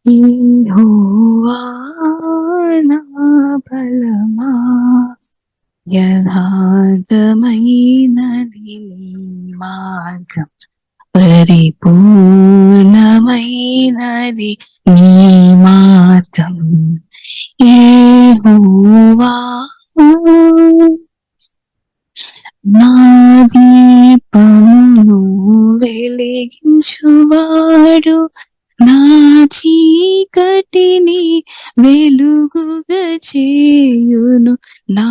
యెహోవా నా బలమా, యథార్థమైనది నీ మార్గం, పరిపూర్ణమైనది నీ మార్గం. యెహోవా నా దీపమును వెలిగించువాడు, నా చీకటిని వెలుగుగా చేయును. నా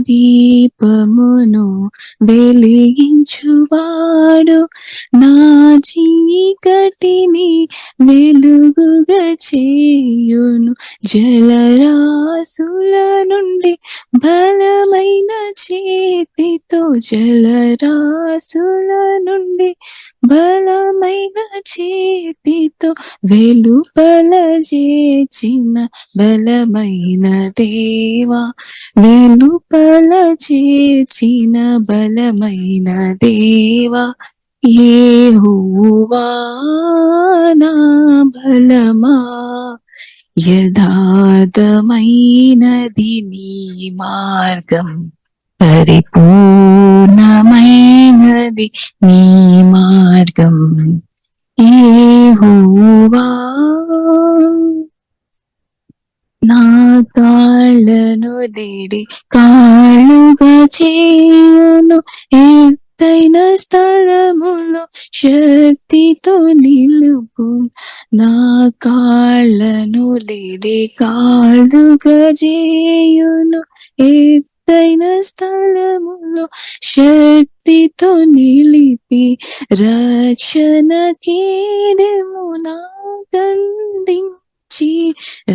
దీపమును వెలిగించువాడు, నా చీకటిని వెలుగుగా చేయును. జలరాశుల నుండి బలమైన చేతితో, జలరాశుల నుండి బలమైన చేతితో వెలుపల చేర్చిన బలమైన దేవా, వెలుపల చేర్చిన బలమైన దేవా, యెహోవా నా బలమా, యథార్థమైనది నీ మార్గం, పరిపూర్ణమైనది నీ మార్గం. యెహోవా నా కాళ్ళను దిడి కాళ్ళుగా చేయును, ఎత్తైన స్థలములో శక్తితో నిలుపు. నా కాళ్ళను దిడి కాళ్ళుగా చేయును, ఎత్తైన స్థలములో శక్తితో నిలిపి, రక్షణ కేడెము నాకందించి,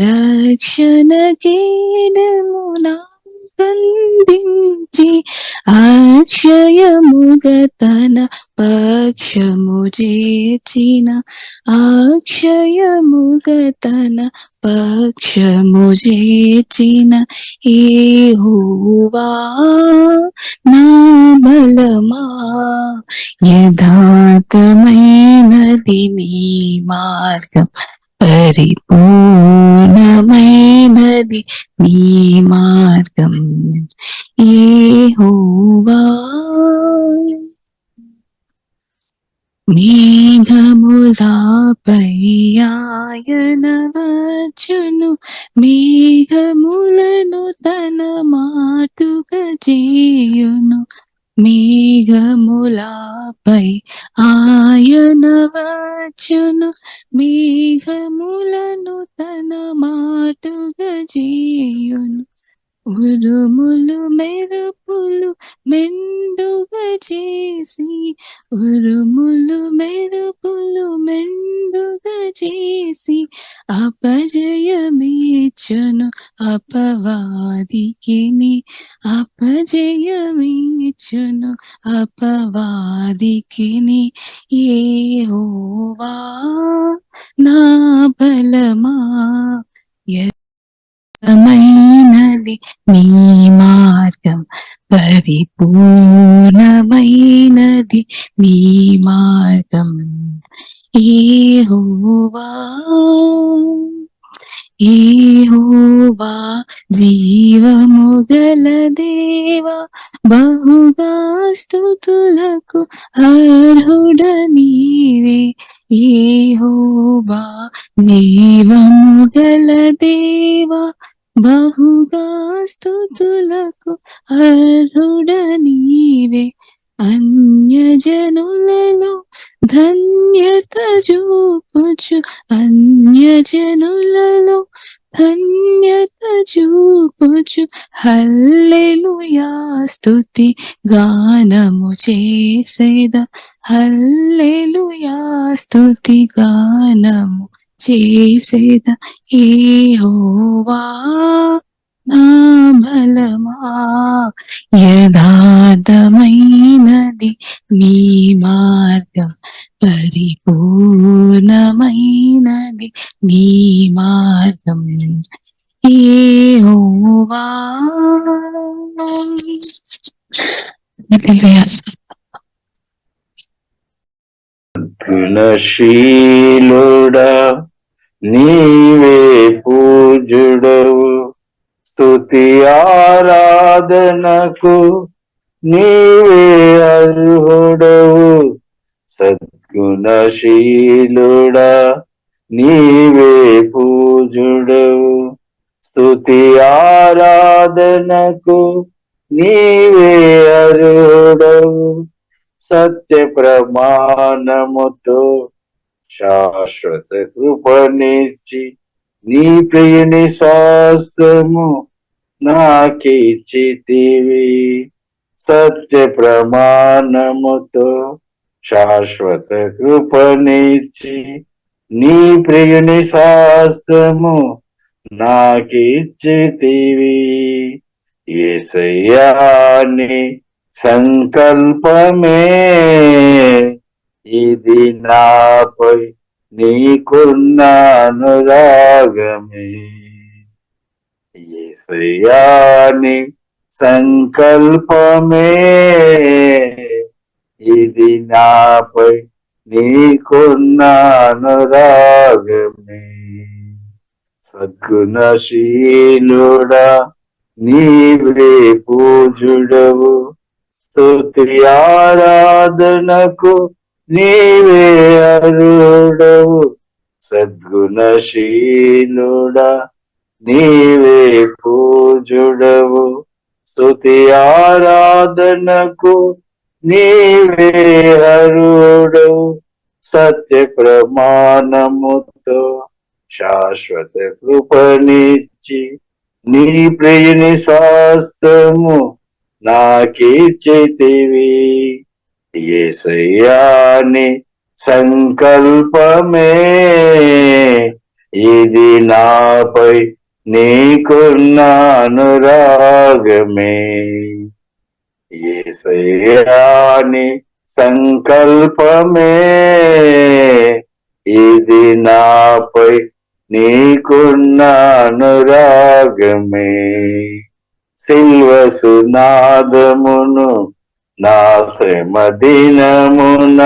రక్షణ కేడెము నాకందించి, అక్షయముగా తన పక్షము చేర్చిన, అక్షయముగా తన పక్షము చేర్చిన యెహోవా నా బలమా, యథార్థమైనది నీ మార్గం, పరిపూర్ణమైనది నీ మార్గం. యెహోవా మేఘములపై ఆయన వచ్చును, మేఘములను తన మాటుగా చేయును. మేఘములపై ఆయన వచ్చును, మేఘములను తన మాటుగా చేయును. ఉరుములు మెరుపులు మెండుగా చేసి, ఉరుములు మెరుపులు మెండుగా చేసి, అపజయమిచ్చును అపవాదికిని, అపజయమిచ్చును అపవాదికిని. యెహోవా నా బలమా, మైనది నీ మార్గం, పరిపూర్ణమైనది నీ మార్గం. యెహోవా యెహోవా జీవముగల దేవా, బహుగా స్తుతులకు అర్హుడ నీవే. యెహోవా జీవముగల దేవా, బహుగా స్తుతులకు అర్హుడ నీవే. అన్యజనులలో ధన్యత చూపుచు, అన్యజనులలో ధన్యత చూపుచు, హల్లెలూయా స్తుతి గానము చేసేద, హల్లెలూయా స్తుతి గానము చేసేద. యెహోవా నా బలమా, యథార్థమైనది నీ మార్గం, పరిపూర్ణమైనది నీ మార్గం. యెహోవా గుణశీలుడా నీవే పూజుడవు స్తుతి ఆరాధనకు నీవే అర్హుడవు సద్గుణశీలుడా నీవే పూజుడవు స్తుతి ఆరాధనకు నీవే అర్హుడవు సత్య ప్రమాణముతో శాశ్వత కృపనిచ్చి నీ ప్రియుని శ్వాసము నాకిచ్చితివి సత్య ప్రమాణముతో శాశ్వత కృపనిచ్చి నీ ప్రియుని శ్వాసము నాకిచ్చితివి యేసయ్యాని సంకల్పమే ఇది నాపై నీకున్న అనురాగమే యేసయ్యాని సంకల్పమే ఇది నాపై నీకున్న అనురాగమే సద్గుణశీలుడా నీవే పూజుడవు స్తుతి ఆరాధనకు నీవే అర్హుడవు సద్గుణశీలుడా నీవే పూజుడవు స్తుతి ఆరాధనకు నీవే అర్హుడవు సత్య ప్రమాణముతో శాశ్వత కృపనిచ్చి నీ ప్రియుని స్వాస్థము నాకిచ్చితివి యేసయ్యాని సంకల్పమే ఇది నాపై నీకున్న అనురాగమే యేసయ్యాని సంకల్పమే ఇది నాపై నీకున్న అనురాగమే సిల్వసునాదమును నా శ్రమ దినమున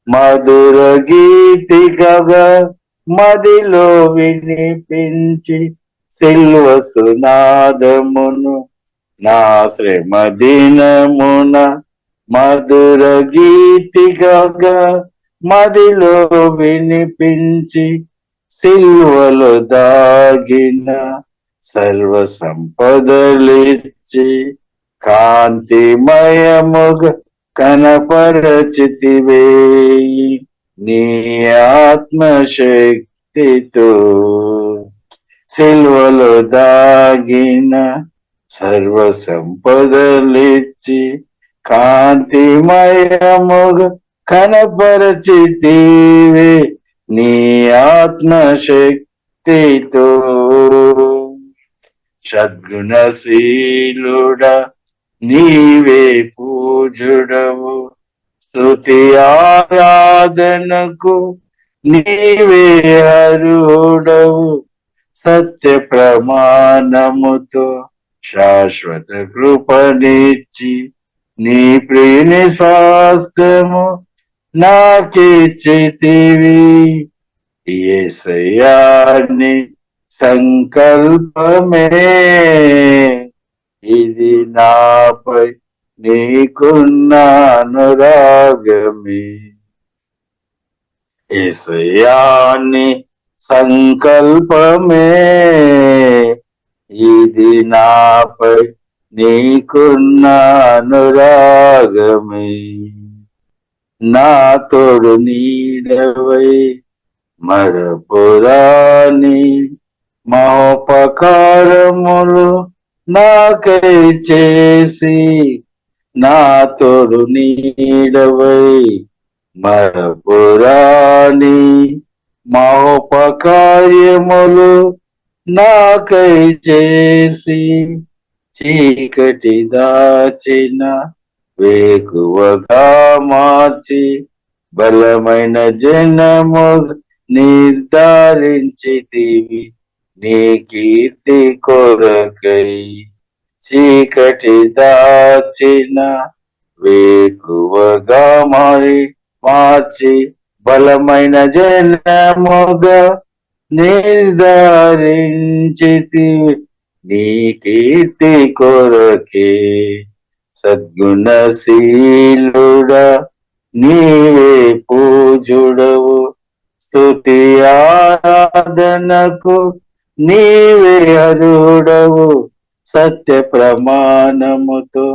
మధుర గీతికగా మదిలో వినిపించి సిల్వసునాదమును నా శ్రమ దినమున మధుర గీతికగా మదిలో వినిపించి సిల్వలో దాగిన సర్వ సంపదలిచ్చి కాంతిమయముగా కనపరచితివే నీ ఆత్మశక్తితో సిల్వలో దాగిన సర్వ సంపదలిచ్చి కాంతిమయముగా కనపరచితివే నీ ఆత్మశక్తితో సద్గుణశీలుడా నీవే పూజుడవు స్తుతి ఆరాధనకు నీవే అర్హుడవు సత్య ప్రమాణముతో శాశ్వత కృపనిచ్చి నీ ప్రియుని స్వాస్థ్యము నాకిచ్చితివి యేసయ్యాని సంకల్పమే ఇది నాపై నీకున్న అనురాగమే యేసయ్యాని సంకల్పమే ఇది నాపై నీకున్న అనురాగమే నా తోడు నీడవై మరపురాని మహోపకారములు నాకై చేసి నా తోడు నీడవై మరపురాని మహోపకార్యములు నాకై చేసి చీకటి దాచిన వేకువగా మార్చి బలమైన జనము నిర్ధారించితివి నీ కీర్తి కొరకై చీకటి దాచిన వేకువగా మార్చి బలమైన జనముగా నిర్ధారించితివి నీ కీర్తి కొరకే. సద్గుణశీలుడా నీవే పూజుడవు, స్తుతి ఆరాధనకు నీవే అర్హుడవు. సత్య ప్రమాణముతో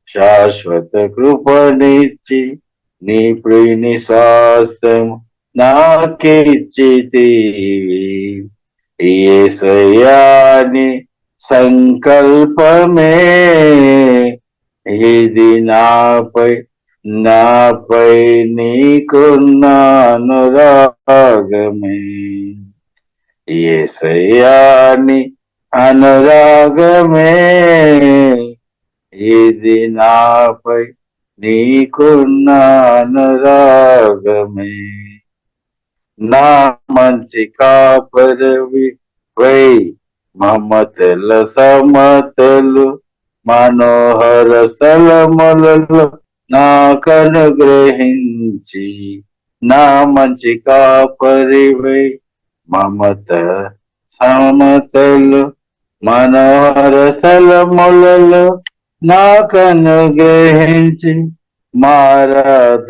శాశ్వత కృపనిచ్చి నీ ప్రియుని స్వాస్థ్యము నాకిచ్చితివి. యేసయ్యాని సంకల్పమే ఇది నాపై నీకున్న అనురాగమే. యేసయ్యాని అనురాగమే ఇది నాపై నీకున్న అనురాగమే. నా మంచి కాపరవి వై మమతల సమతలు మనోహర స్థలములలో నాకనుగ్రహించి. నా మంచి కాపరివై మమత సమతలు మనోహర స్థలములలో నాకనుగ్రహించి. మారదార్చిన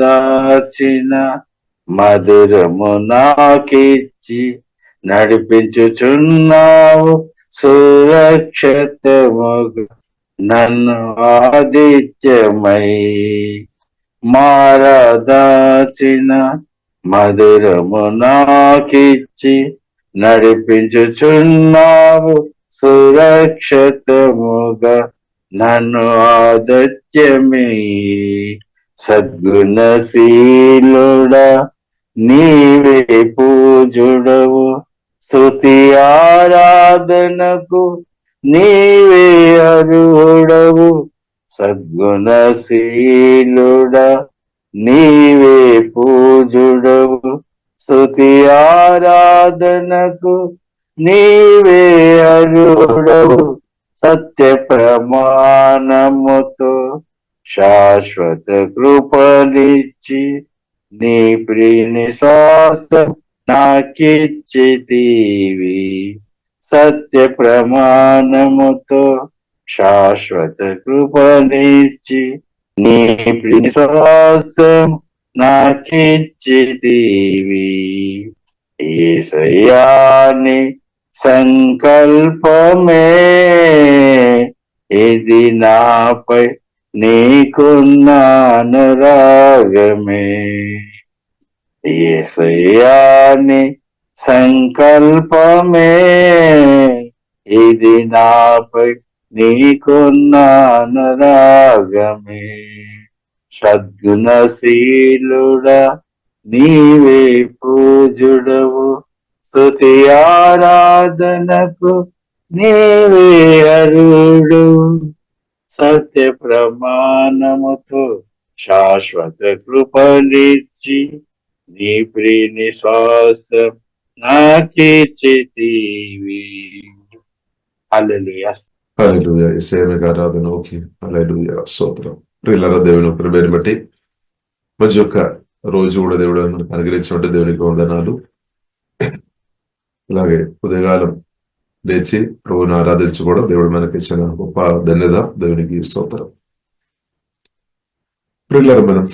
మధురము నాకిచ్చి నడిపించుచున్నావు సురక్షితముగా నన్ను ఆదిత్యమై. మారదార్చిన మధురము నాకిచ్చి నడిపించుచున్నావు సురక్షితముగా నన్ను ఆదిత్యమై. సద్గుణశీలుడా నీవే పూజుడవు, స్తుతి ఆరాధనకు నీవే అర్హుడవు. సద్గుణశీలుడా నీవే పూజుడవు, స్తుతి ఆరాధనకు నీవే అర్హుడవు. సత్య ప్రమాణముతో శాశ్వత కృపనిచ్చి నీ ప్రియుని స్వాస్థ్యం నాకిచ్చితివి. సత్య ప్రమాణముతో శాశ్వత కృపనిచ్చి నీ ప్రియుని స్వాస్థ్యం నాకిచ్చితివి. యేసయ్యాని సంకల్పమే ఇది నాపై నీకున్న అనురాగమే. యేసయ్యాని సంకల్పమే ఇది నాపై నీకున్న అనురాగమే. సద్గుణశీలుడా నీవే పూజుడవు, స్తుతి ఆరాధనకు నీవే అర్హుడు. సత్య ప్రమాణముతో శాశ్వత కృపనిచ్చి నీ ప్రియుని స్వాస్థ్యం నాకిచ్చితివి. హల్లెలూయా. హల్లెలూయా. యేసయ్యకి ఆరాధన. ఓకే, హల్లెలూయా, స్తోత్రం. ప్రియులారా, దేవుని కృపను బట్టి మంచి యొక్క రోజు కూడా దేవుడు మనకు అనుగ్రహించినట్టు దేవునికి వందనాలు. అలాగే ఉదయకాలం లేచి ప్రభువుని ఆరాధించుకోవడం దేవుడు మనకి ఇచ్చిన గొప్ప ధన్యత. దేవునికి స్తోత్రం. ప్రియులారా, మనం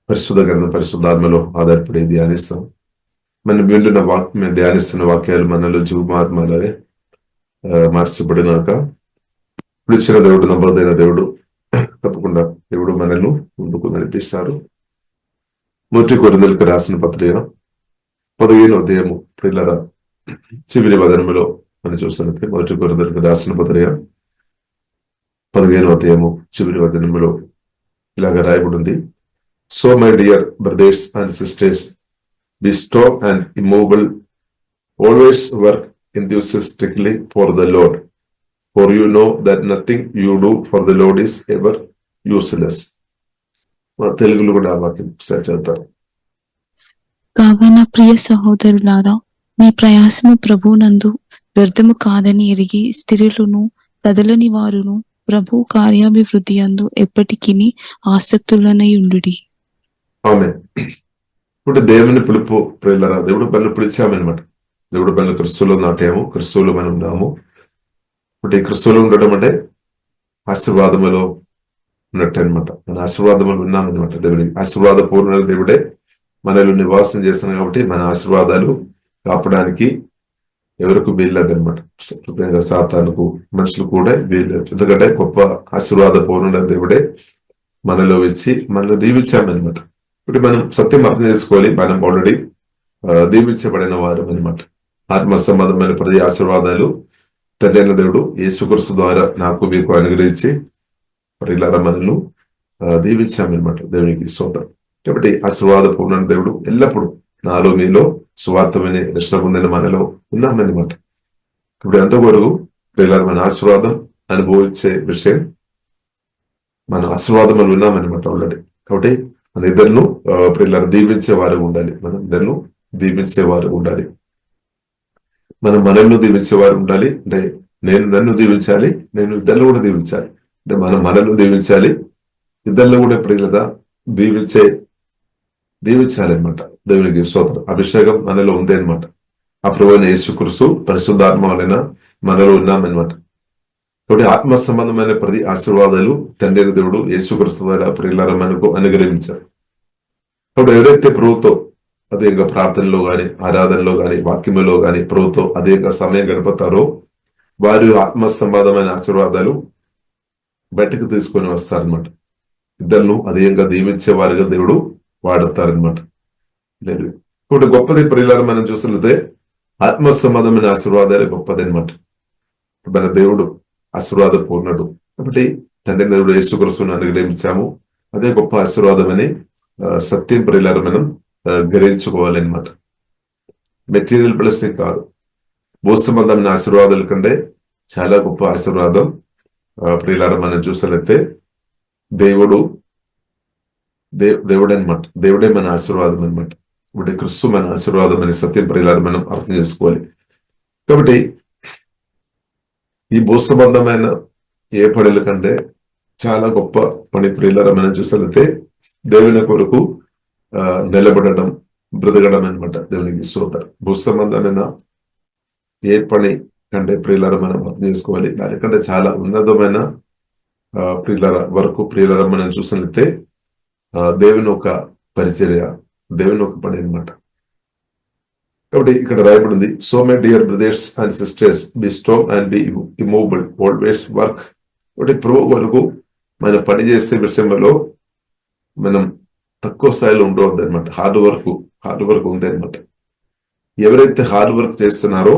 పరిశుద్ధ గ్రంథం పరిశుద్ధాత్మలో ఆధారపడి ధ్యానిస్తాం. మనం వింటున్న మేము ధ్యానిస్తున్న వాక్యాలు మనలో జీవమాత్మలాగే మార్చబడినాక పిలిచిన దేవుడు నమ్మదైన దేవుడు. తప్పకుండా దేవుడు మనల్ని ముందుకు నడిపిస్తారు. 1 కొరింథీయులకు రాసిన పత్రిక 15వ అధ్యాయము ప్రియులారా చివరి వచనములో మనం చూస్తున్నట్టు 1 కొరింథీయులకు రాసిన పత్రిక 15వ అధ్యాయము చివరి వచనములో ఇలాగ రాయబడింది. So my dear brothers and sisters, be strong and immovable, always work enthusiastically for the Lord, for you know that nothing you do for the Lord is ever useless. తెలుగులో కూడా ఆ వాక్యం చదువుతారు. కావున ప్రియ సహోదరులారా, మీ ప్రయాసము ప్రభువునందు వ్యర్థము కాదని ఎరిగి స్త్రీలను కదలని వారును ప్రభు కార్యాభివృద్ధి యందు ఎప్పటికీ ఆసక్తులనై ఉండుడి. ఆమేన్. ఇప్పుడు దేవుని పిలుపు ప్రియులారా, దేవుడు మనల్ని పిలిచామన్నమాట. దేవుడు మన క్రిస్తులో నాటాము, క్రిస్తులో మనం ఉన్నాము. ఇప్పుడు ఈ క్రిస్తులో ఉండడం అంటే ఆశీర్వాదములో ఉన్నట్టు అనమాట. మన ఆశీర్వాదములు ఉన్నామన్నమాట. దేవుడి ఆశీర్వాద పూర్ణ దేవుడే మనలో నివాసం చేస్తున్నాం కాబట్టి మన ఆశీర్వాదాలు కాపడానికి ఎవరికి వీల్లేదనమాట. ముఖ్యంగా సాతానుకు, మనుషులు కూడా వీల్లేదు. ఎందుకంటే గొప్ప ఆశీర్వాద పూర్ణ దేవుడే మనలో వచ్చి మనలో దీవించామన్నమాట. ఇప్పుడు మనం సత్యం అర్థం చేసుకోవాలి. మనం ఆల్రెడీ దీవించబడిన వారు అనమాట. ఆత్మ సంబంధమైన ప్రతి ఆశీర్వాదాలు తండ్రి అయిన దేవుడు యేసుక్రీస్తు ద్వారా నాకు మీకు అనుగ్రహించి ఇలా మనల్ని దీవించామన్నమాట. దేవునికి స్తోత్రం. కాబట్టి ఆశీర్వాద పూర్ణ దేవుడు ఎల్లప్పుడూ నాలో మీలో సువార్తమని రక్షణ పొందిన మనలో ఉన్నామన్నమాట. ఇప్పుడు ఎంతవరకు ఇలా మన ఆశీర్వాదం అనుభవించే విషయం, మన ఆశీర్వాదములు ఉన్నామన్నమాట ఆల్రెడీ. కాబట్టి మన ఇద్దరును ఇలా దీవించేవారు ఉండాలి. మనం ఇద్దరును దీవించేవారు ఉండాలి. మనం మనల్ని దీవించేవారు ఉండాలి. అంటే నేను నన్ను దీవించాలి, నేను ఇద్దరిని కూడా దీవించాలి. అంటే మనం మనల్ని దీవించాలి, ఇద్దరిలో కూడా ప్రియులత దీవించాలన్నమాట. దేవునికి స్తోత్రం. అభిషేకం మనలో ఉంది అనమాట. ఆ ప్రభువైన యేసుక్రీస్తు పరిశుద్ధాత్మ వలన మనలో ఉన్నామన్నమాట. కాబట్టి ఆత్మ సంబంధమైన ప్రతి ఆశీర్వాదాలు తండ్రి అయిన దేవుడు యేసుక్రీస్తు ద్వారా ప్రియులారా మనకు అనుగ్రహించారు. కాబట్టి ఎవరైతే ప్రభుతో అదేగా ప్రార్థనలో గాని, ఆరాధనలో గాని, వాక్యములో గాని ప్రభుతో అదేగా సమయం గడుపుతారో వారు ఆత్మ సంబంధమైన ఆశీర్వాదాలు బయటకు తీసుకొని వస్తారనమాట. ఇద్దరును అదేంగా దీవించే వారిగా దేవుడు వాడుతారనమాట. ఇప్పుడు గొప్పది ప్రియులారా మనం చూసినట్లయితే ఆత్మ సంబంధమైన ఆశీర్వాదాలు గొప్పది అనమాట. మన దేవుడు ఆశీర్వాద పూర్ణుడు కాబట్టి తండ్రి దేవుడు యేసుక్రీస్తును అనుగ్రహించాము. అదే గొప్ప ఆశీర్వాదం అని సత్యం ప్రియులారా మనం గ్రహించుకోవాలన్నమాట. మెటీరియల్ బ్లెస్సింగ్ కాదు, భూ సంబంధమైన ఆశీర్వాదాల కంటే చాలా గొప్ప ఆశీర్వాదం ప్రియులారా మనం చూసినట్లయితే దేవుడే అనమాట. దేవుడే మన ఆశీర్వాదం అనమాట. ఇప్పుడు క్రీస్తు మన ఆశీర్వాదం అని సత్యం ప్రియులారా మనం అర్థం చేసుకోవాలి. కాబట్టి ఈ భూ సంబంధమైన ఏ పనుల కంటే చాలా గొప్ప పని ప్రియులారా మనం చూసినట్లయితే దేవుని కొరకు నిలబడడం, బ్రతకడం అనమాట. దేవునికి స్తోత్రం. భూ సంబంధమైన ఏ పని కంటే ప్రియులారా మనం అర్థం చేసుకోవాలి. దానికంటే చాలా ఉన్నతమైన ప్రియులారా వరకు ప్రియులారా మనం చూసినట్లయితే దేవుని ఒక పరిచర్య, దేవుని ఒక పని అనమాట. కాబట్టి ఇక్కడ రాయబడింది, so my dear brothers and sisters, be strong and be immovable, always work. కాబట్టి ప్రభు వరకు మనం పని చేసే విషయంలో మనం తక్కువ స్థాయిలో ఉండవద్దు అనమాట. హార్డ్ వర్క్ ఉంది అనమాట. ఎవరైతే హార్డ్ వర్క్ చేస్తున్నారో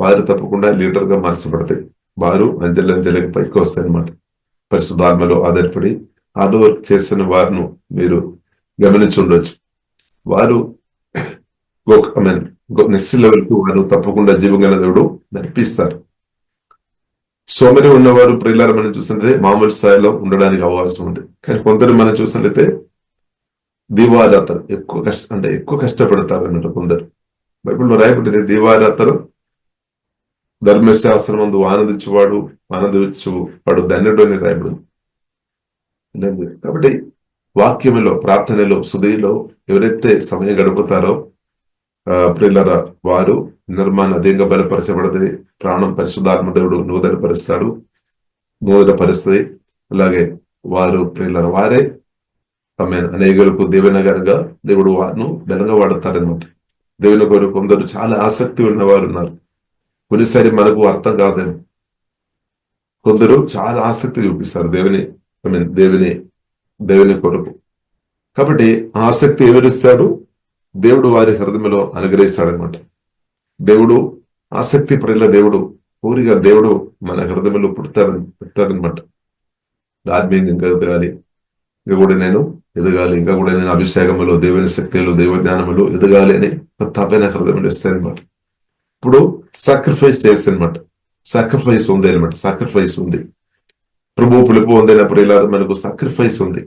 వారు తప్పకుండా లీడర్ గా మార్చబడతాయి. వారు అంచెలంచెలకు పైకి వస్తాయి అనమాట. పరిశుద్ధాత్మలో ఆధారపడి హార్డ్ వర్క్ చేస్తున్న వారిను మీరు గమనించి ఉండొచ్చు. వారు నెక్స్ట్ లెవెల్ కు వారు తప్పకుండా జీవగల దేవుడు నడిపిస్తారు. సోమరి ఉన్నవారు ప్రియులారా మనం చూసినట్లయితే మామూలు స్థాయిలో ఉండడానికి అవకాశం ఉంది. కానీ కొందరు మనం చూసినట్లయితే దివారాతలు ఎక్కువ కష్టపడతారు అన్నట్టు కొందరు. బైబిల్లో రాయబడింది, దివారాతలు ధర్మశాస్త్రం అందు ఆనందించువాడు ధన్యుడు అని రాయబడింది. కాబట్టి వాక్యములో, ప్రార్థనలో, సుధిలో ఎవరైతే సమయం గడుపుతారో ప్రియులారా వారు నిర్మాణం అధికంగా బలపరచబడతాయి. ప్రాణం పరిశుద్ధాత్మ దేవుడు నూతనపరుస్తాడు. అలాగే వారు ప్రియులారా వారే అనేకులకు దీవెనగా దేవుడు వారిను బలంగా వాడతారనమాట. దేవుని కొరకు కొందరు చాలా ఆసక్తి ఉన్నవారు ఉన్నారు. కొన్నిసారి మనకు అర్థం కాదని కొందరు చాలా ఆసక్తి చూపిస్తారు దేవుని కొరకు. కాబట్టి ఆసక్తి ఎవరిస్తాడు? దేవుడు వారి హృదయంలో అనుగ్రహిస్తాడనమాట. దేవుడు ఆసక్తి పడిన దేవుడు, కోరిక దేవుడు మన హృదయంలో పుడతాడనమాట. ఆత్మీయంగా ఇంకా ఎదగాలి, ఇంకా కూడా నేను అభిషేకములో, దేవుని శక్తిలో, దైవ జ్ఞానములు ఎదగాలి అని తప్పైన హృదయంలో ఇస్తారనమాట. ఇప్పుడు సాక్రిఫైస్ చేస్తారనమాట. సాక్రిఫైస్ ఉంది. ప్రభు పిలుపు ఉందైనప్పుడు ఇలా మనకు సాక్రిఫైస్ ఉంది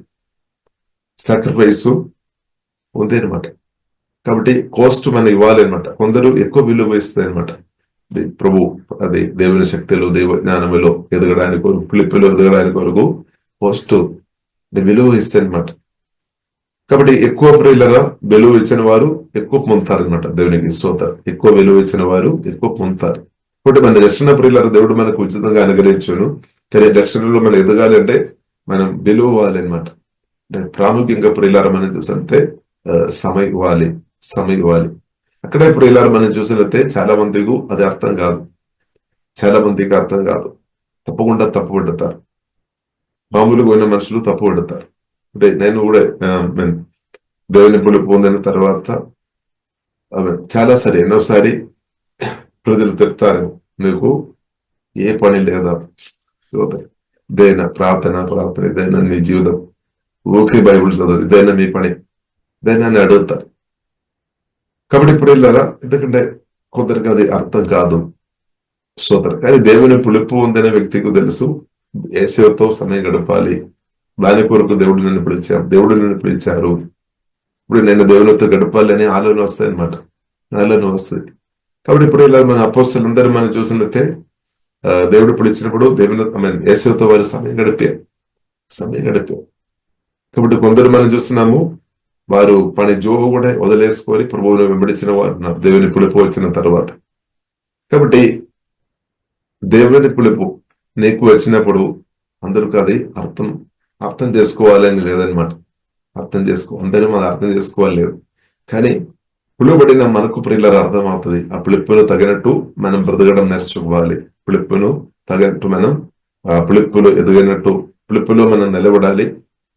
అనమాట. కాబట్టి కాస్ట్ మనం ఇవ్వాలి అనమాట. కొందరు ఎక్కువ విలువ ఇస్తాయి అనమాట. ప్రభు అది దేవుని శక్తిలో, దైవ జ్ఞానములో ఎదగడానికి కొరకు, పిలుపులో ఎదగడానికి కొరకు కాస్ట్ విలువ ఇస్తాయి అనమాట. కాబట్టి ఎక్కువ ప్రియులరా విలువ ఇచ్చిన వారు ఎక్కువ పొందుతారు అనమాట. దేవునికి స్తోత్రం. ఎక్కువ విలువ ఇచ్చిన వారు ఎక్కువ పొందుతారు. కాబట్టి మన రక్షణ ప్రియులరా దేవుడు మనకు ఉచితంగా అనుగ్రహించును. కానీ రక్షణలో మనం ఎదగాలి అంటే మనం విలువ ఇవ్వాలి అనమాట. అంటే ప్రాముఖ్యంగా ప్రియులారా మనం చూసినట్టే సమయం ఇవ్వాలి. అక్కడే ప్రియులారా మనం చూసినట్టే చాలా మందికి అది అర్థం కాదు. చాలా మందికి అర్థం కాదు. తప్పకుండా తప్పు పడతారు. మామూలుగా ఉన్న మనుషులు తప్పు పడతారు. అంటే నేను కూడా దేవుని పిలుపు పొందిన తర్వాత చాలా సరే ఎన్నోసారి ప్రజలు చెప్తారు, నీకు ఏ పని లేదా, ఇదైనా ప్రార్థన ఇదైనా నీ జీవితం, ఓకే బైబుల్ చదువు, ఇదైనా మీ పని, ఇదైనా అని అడుగుతారు. కాబట్టి ఇప్పుడు వెళ్ళారా, ఎందుకంటే కొందరికి అది అర్థం కాదు సోదరు. కానీ దేవుని పిలుపు పొందిన వ్యక్తికి తెలుసు యేసుతో సమయం గడపాలి, దాని కొరకు దేవుడు నన్ను పిలిచారు, ఇప్పుడు నేను దేవునితో గడపాలి అనే ఆలోచన వస్తాయి అనమాట. ఆలోచన వస్తుంది. కాబట్టి ఇప్పుడు ఇలా మన అపోస్తలులందరూ మనం చూసినట్లయితే దేవుడు పిలిచినప్పుడు దేవుని యేసుతో వారు సమయం గడిపారు. కాబట్టి కొందరు మనం చూస్తున్నాము, వారు పని జోబు కూడా వదిలేసుకొని ప్రభువును వెంబడించిన వారు ఉన్నారు దేవుని పిలుపు వచ్చిన తర్వాత. కాబట్టి దేవుని పిలుపు నీకు వచ్చినప్పుడు అందరికి అది అర్థం చేసుకోవాలని లేదనమాట. అందరం అది అర్థం చేసుకోవాలి లేదు. కానీ పిలువబడిన మనకు ప్రియుల అర్థం అవుతుంది. ఆ పిలుపును తగినట్టు మనం బ్రతకడం నేర్చుకోవాలి. పిలుపును తగినట్టు మనం పిలుపులు ఎదిగినట్టు పిలుపులో మనం నిలబడాలి,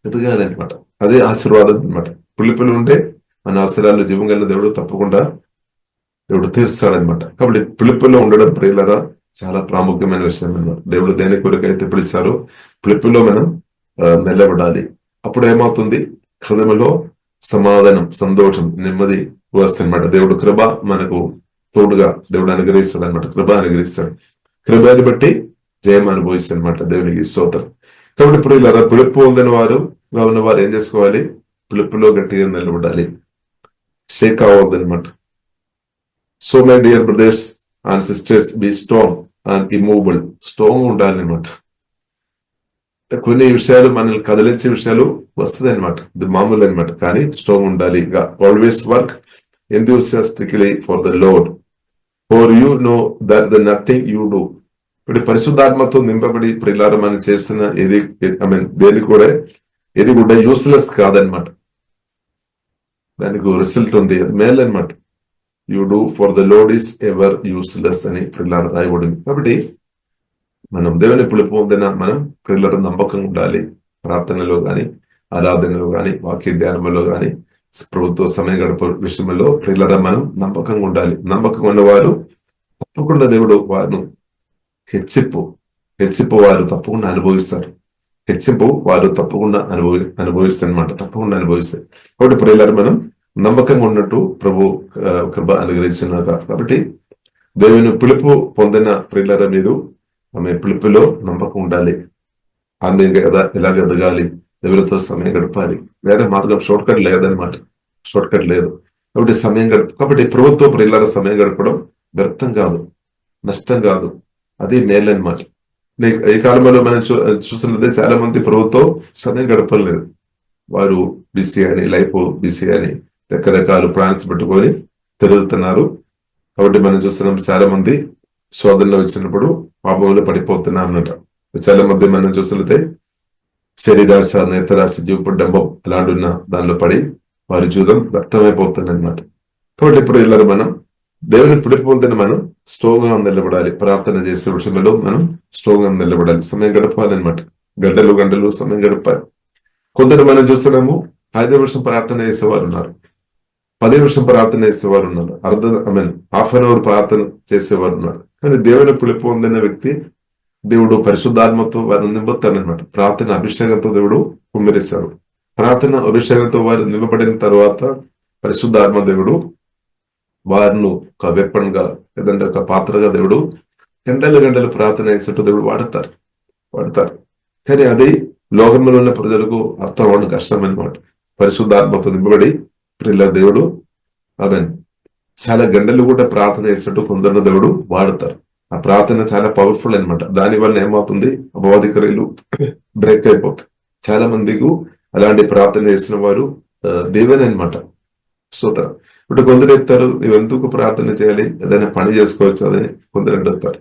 ఎదగాలి అనమాట. అదే ఆశీర్వాదం అనమాట. పిలుపులు ఉంటే మన అవసరాలు జీవంగా దేవుడు తప్పకుండా తీర్స్తాడనమాట. కాబట్టి పిలుపులో ఉండడం ప్రియులరా చాలా ప్రాముఖ్యమైన విషయం అన్నమాట. దేవుడు దేని కొరకైతే పిలిచారో పిలుపులో మనం నిలబడాలి. అప్పుడు ఏమవుతుంది, హృదయంలో సమాధానం, సంతోషం, నెమ్మది వస్తుంది అనమాట. దేవుడు కృప మనకు తోడుగా దేవుడు అనుగ్రహిస్తాడు అనమాట. అనుగ్రహిస్తాడు. కృపని బట్టి జయం అనుభవిస్తాడు అనమాట. దేవునికి స్తోత్రం. కాబట్టి ఇప్పుడు ఇలా పిలుపు పొందిన వారు ఏం చేసుకోవాలి, పిలుపులో గట్టిగా నిలబడాలి, షేక్ అవ్వద్దు అనమాట. So my dear brothers and sisters, be strong and immovable. Strong ఉండాలి అనమాట. కొన్ని విషయాలు మనల్ని కదిలించే విషయాలు వస్తుంది అనమాట, ఇది మామూలు అనమాట. కానీ స్ట్రాంగ్ ఉండాలి. Always work enthusiastically for the Lord, for you know that the nothing you do. ఇప్పుడు పరిశుద్ధాత్మతో నింపబడి ప్రియులారా మనం చేస్తున్న ఏది కూడా యూస్లెస్ కాదనమాట. దానికి రిజల్ట్ ఉంది, అది మేల్ అనమాట. You do for the load is ever useless అని ప్రియులారా రాయబడింది. కాబట్టి మనం దేవుని పిలుపు పొందిన మనం ప్రియులారా నమ్మకంగా ఉండాలి. ప్రార్థనలో గాని, ఆరాధనలో గాని, వాక్య ధ్యానంలో గాని, ప్రభుత్వ సమయం గడప విషయంలో ప్రియులారా మనం నమ్మకంగా ఉండాలి. నమ్మకంగా ఉన్నవారు తప్పకుండా దేవుడు వారిను హెచ్చింపు వారు తప్పకుండా అనుభవిస్తారు. హెచ్చింపు వారు తప్పకుండా అనుభవిస్తారు అనమాట. తప్పకుండా అనుభవిస్తారు. కాబట్టి ప్రియులారా మనం నమ్మకంగా ఉన్నట్టు ప్రభు కృప అనుగ్రహించినాక. కాబట్టి దేవుని పిలుపు పొందిన ప్రియులారా మీరు ఆమె పిలుపులో నమ్మకం ఉండాలి. ఆమెగా ఎలాగ ఎదగాలి, దేవుడితో సమయం గడపాలి. వేరే మార్గం షార్ట్ కట్ లేదనమాట. కాబట్టి ప్రభుత్వ ప్రియులారా సమయం గడపడం వ్యర్థం కాదు, నష్టం కాదు, అది మేలనమాట. ఈ కాలంలో మనం చూసినట్లయితే చాలా మంది ప్రభుత్వం సమయం గడపలేదు. వారు బిజీ అని రకరకాల ప్లాన్స్ పెట్టుకొని తిరుగుతున్నారు. కాబట్టి మనం చూస్తున్నాం చాలా మంది శోధనలో వచ్చినప్పుడు పాపంలో పడిపోతున్నాం అన్నట. చాలా మంది మనం చూసినట్లయితే శరీరాశ, నేత్రాశ, జీవపడ్డంబం అలాంటి ఉన్న దానిలో పడి వారి జీవితం వ్యర్థమైపోతుంది అనమాట. కాబట్టి ఇప్పుడు ఇలా మనం దేవుని పిలుపు పొందిన మనం స్ట్రాంగ్ గా నిలబడాలి. ప్రార్థన చేసే విషయంలో మనం స్ట్రాంగ్ గా నిలబడాలి. సమయం గడపాలన్నమాట. గంటలు సమయం గడపాలి. కొందరు మనం చూస్తున్నాము 5 నిమిషం ప్రార్థన చేసేవారు ఉన్నారు, 10 నిమిషం ప్రార్థన చేసేవారు ఉన్నారు, హాఫ్ అన్ అవర్ ప్రార్థన చేసేవారు ఉన్నారు. కానీ దేవుని పిలుపు పొందిన వ్యక్తి దేవుడు పరిశుద్ధాత్మతో వారిని నింపుతారనమాట. ప్రార్థన అభిషేకంతో దేవుడు కుమ్మరిస్తాడు. ప్రార్థన అభిషేకంతో వారు నింపబడిన తర్వాత పరిశుద్ధాత్మ దేవుడు వారిని ఒక వెపన్గా లేదంటే ఒక పాత్రగా దేవుడు గంటలు ప్రార్థన చేసేట్టు దేవుడు వాడతారు. కానీ అది లోకంలో ఉన్న ప్రజలకు అర్థం అవ్వడం కష్టం అనమాట. పరిశుద్ధాత్మతో నింపబడి ప్రియుల దేవుడు చాలా గంటలు కూడా ప్రార్థన చేసేట్టు కొందరు దేవుడు వాడతారు. ఆ ప్రార్థన చాలా పవర్ఫుల్ అనమాట. దాని వల్ల ఏమవుతుంది, అపవాది క్రియలు బ్రేక్ అయిపోతాయి. చాలా మందికి అలాంటి ప్రార్థన చేసిన వారు దేవుని అనమాట. స్తోత్రం. ఇప్పుడు కొందరు చెప్తారు, నువ్వు ఎందుకు ప్రార్థన చేయాలి, ఏదైనా పని చేసుకోవచ్చు అదని కొందరు అడుగుతారు.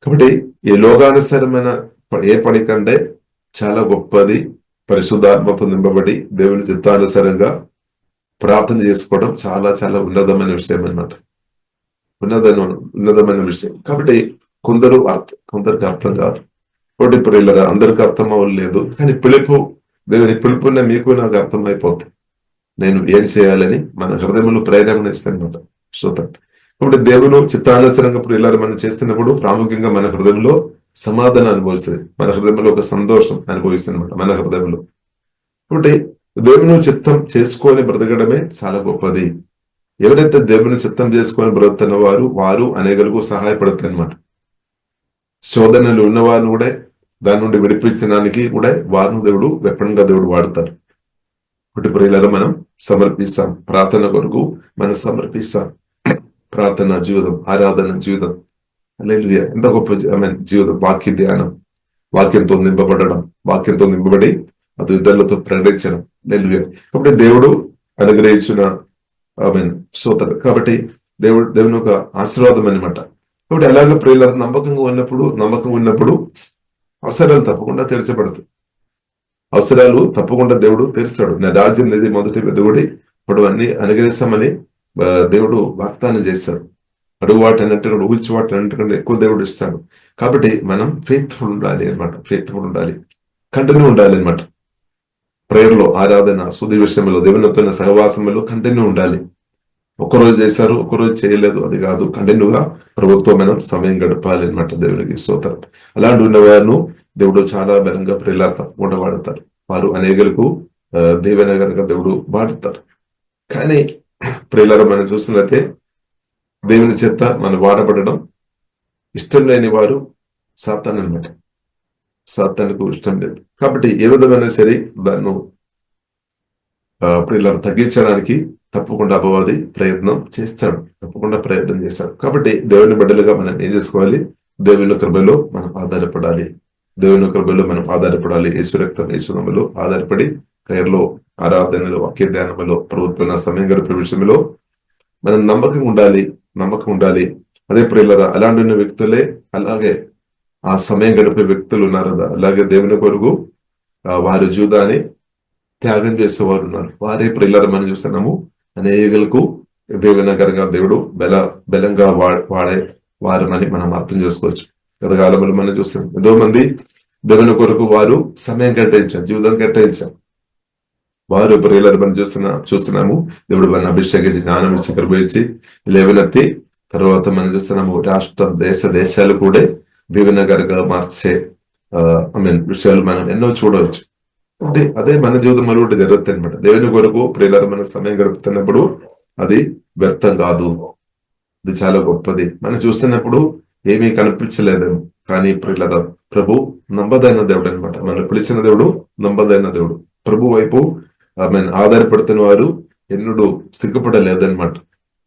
కాబట్టి ఈ లోకానుసరమైన ఏ పని కంటే చాలా గొప్పది పరిశుద్ధాత్మతో నింపబడి దేవుని చిత్తానుసారంగా ప్రార్థన చేసుకోవడం చాలా చాలా ఉన్నతమైన విషయం అన్నమాట. ఉన్నతమైన విషయం. కాబట్టి కొందరికి అర్థం కాదు. ఒకటి ప్రియులరా, అందరికి అర్థం అవ్వలేదు. కానీ దేవుని పిలుపున్న మీకు నాకు అర్థమైపోతుంది నేను ఏం చేయాలని మన హృదయంలో ప్రేరణ ఇస్తానమాట. శ్రోతం. ఇప్పుడు దేవుడు చిత్తానుసరంగా ప్రియులారా మనం చేస్తున్నప్పుడు ప్రాముఖ్యంగా మన హృదయంలో సమాధానం అనుభవిస్తుంది, మన హృదయంలో ఒక సంతోషం అనుభవిస్తుంది అనమాట మన హృదయంలో. కాబట్టి దేవుని చిత్తం చేసుకొని బ్రతకడమే చాలా గొప్పది. ఎవరైతే దేవుని చిత్తం చేసుకొని బ్రతుకుతున్న వారు అనేకులకు సహాయపడతారు అనమాట. శోధనలు ఉన్నవారిని కూడా దాని నుండి విడిపించడానికి కూడా వారిని వెపన్గా దేవుడు వాడతారు. ఒకటి ప్రియులను మనం సమర్పిస్తాం, ప్రార్థన కొరకు మనం సమర్పిస్తాం. ప్రార్థన జీవితం, ఆరాధన జీవితం, హల్లెలూయా, ఎంత గొప్ప జీవితం. వాక్య ధ్యానం, వాక్యంతో నింపబడి అది ఇతరులతో ప్రకటించడం. హల్లెలూయా. కాబట్టి దేవుడు అనుగ్రహించిన స్తోత్రం. కాబట్టి దేవుని ఒక ఆశీర్వాదం అనమాట. కాబట్టి అలాగే ప్రియుల నమ్మకం ఉన్నప్పుడు అవసరాలు తప్పకుండా తీర్చబడతాయి. అవసరాలు తప్పకుండా దేవుడు తీర్చాడు. నా రాజ్యం అనేది మొదటి వెదుగుడి ఇప్పుడు అన్ని అనుగ్రహిస్తామని దేవుడు వాగ్దానం చేస్తాడు. అడుగు వాటి అన్నట్టు ఊహించి వాటి అన్నట్టు ఎక్కువ దేవుడు ఇస్తాడు. కాబట్టి మనం ఫెయిత్ఫుల్ ఉండాలి అనమాట. కంటిన్యూ ఉండాలి అనమాట. ప్రేయర్లో, ఆరాధన, శుద్ధి విషయంలో, దేవునితో సహవాసంలో కంటిన్యూ ఉండాలి. ఒకరోజు చేశారు, ఒకరోజు చేయలేదు, అది కాదు. కంటిన్యూగా ప్రభుత్వం మనం సమయం గడపాలి అనమాట. దేవునికి స్తోత్రం. అలాంటి ఉన్నవారు దేవుడు చాలా బలంగా ప్రియుల తప్పకుండా వాడతారు. వారు అనేకులకు దేవనగరంగా దేవుడు వాడతారు. కానీ ప్రియులారా మనం చూసినట్లయితే దేవుని చేత మనం వాడబడడం ఇష్టం లేని వారు సాతాను అనమాట. సాతానుకు ఇష్టం లేదు. కాబట్టి ఏ విధమైన సరే దాన్ని ప్రియులను తగ్గించడానికి తప్పకుండా అపవాది ప్రయత్నం చేస్తాడు. కాబట్టి దేవుని బిడ్డలుగా మనం ఏం చేసుకోవాలి? దేవుని కృపలో మనం ఆధారపడాలి. యేసు రక్తం, యేసు నామములో ఆధారపడి ప్రేయర్లో, ఆరాధనలో, వాక్య ధ్యానంలో, ప్రభుత్వ సమయం గడిపే విషయంలో మనం నమ్మకం ఉండాలి. అదే ప్రియులరా, అలాంటి ఉన్న వ్యక్తులే అలాగే ఆ సమయం గడిపే వ్యక్తులు ఉన్నారు కదా, అలాగే దేవుని కొరకు వారి జీవితాన్ని త్యాగం చేసేవారు ఉన్నారు. వారే ప్రియులరా మనం చూస్తున్నాము. అనేకులకు దేవునగరంగా దేవుడు బలంగా వాడే వారమని మనం అర్థం చేసుకోవచ్చు. గత కాలంలో మనం చూస్తాం, ఎంతో మంది దేవుని కొరకు వారు సమయం కేటాయించారు, జీవితం కేటాయించారు. వారు ప్రియులను మనం చూస్తున్నాము. దేవుడు మన అభిషేకించి, జ్ఞానం ఇచ్చి, కృప ఇచ్చి లేవనెత్తి తర్వాత మనం చూస్తున్నాము రాష్ట్రం, దేశాలు కూడా దేవునగరంగా మార్చే విషయాలు మనం ఎన్నో చూడవచ్చు. అంటే అదే మన జీవితంలో కూడా జరుగుతుంది అనమాట. దేవుని కొరకు ప్రియులను మనం సమయం గడుపుతున్నప్పుడు అది వ్యర్థం కాదు, ఇది చాలా గొప్పది. మనం చూస్తున్నప్పుడు ఏమీ కనిపించలేదేమో, కానీ ప్రియుల ప్రభు నమ్మదైన దేవుడు అనమాట. మనం పిలిచిన దేవుడు నమ్మదైన దేవుడు. ప్రభు వైపు ఆధారపడుతున్న వారు ఎన్నడూ సిగ్గుపడలేదన్నమాట.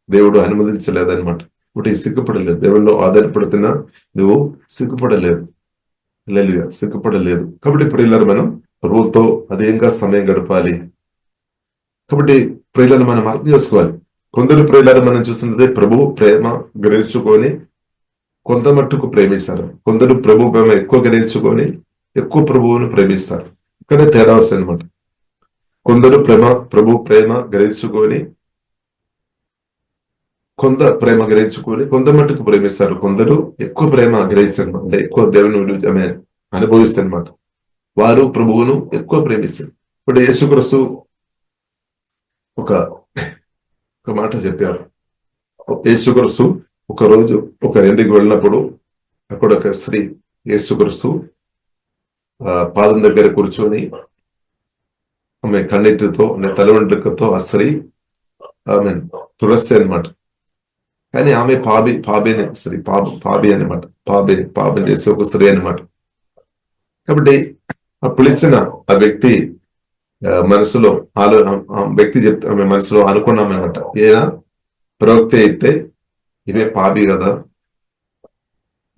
దేవుడు అనుమతించలేదన్నమాట. ఒకటి సిగ్గుపడలేదు. దేవుడిలో ఆధారపడుతున్నా నువ్వు సిగ్గుపడలేదు. కాబట్టి ప్రియులను మనం ప్రభువుతో అదేంగా సమయం గడపాలి. కాబట్టి ప్రియులను మనం అర్థం చేసుకోవాలి. కొందరు ప్రియులను మనం చూస్తున్నదే ప్రభు ప్రేమ గ్రహించుకొని కొంత మట్టుకు ప్రేమిస్తారు. కొందరు ప్రభు ప్రేమ ఎక్కువ గ్రహించుకొని ఎక్కువ ప్రభువును ప్రేమిస్తారు. ఇక్కడే తేడా వస్తుంది అనమాట. కొందరు ప్రభు ప్రేమ గ్రహించుకొని కొంత మట్టుకు ప్రేమిస్తారు. కొందరు ఎక్కువ ప్రేమ గ్రహిస్తారు, అంటే ఎక్కువ దేవుని అనుభవిస్తారు అనమాట. వారు ప్రభువును ఎక్కువ ప్రేమిస్తారు. ఇప్పుడు యేసుక్రీస్తు ఒక మాట చెప్పారు. యేసుక్రీస్తు ఒక రోజు ఒక ఇంటికి వెళ్ళినప్పుడు అక్కడ ఒక స్త్రీ యేసుక్రీస్తు పాదం దగ్గర కూర్చొని ఆమె కన్నీటితో, తల వెంట్రుకతో ఆ స్త్రీ ఆమె తులస్తే అనమాట. కానీ ఆమె పాబిని స్త్రీ, పాబి అనమాట. పాబిని చేసే ఒక స్త్రీ అనమాట. కాబట్టి ఆ పిలిచిన ఆ వ్యక్తి మనసులో ఆమె మనసులో అనుకున్నామన్నమాట, ఈయన ప్రవక్త అయితే ఇవే పాపి కదా,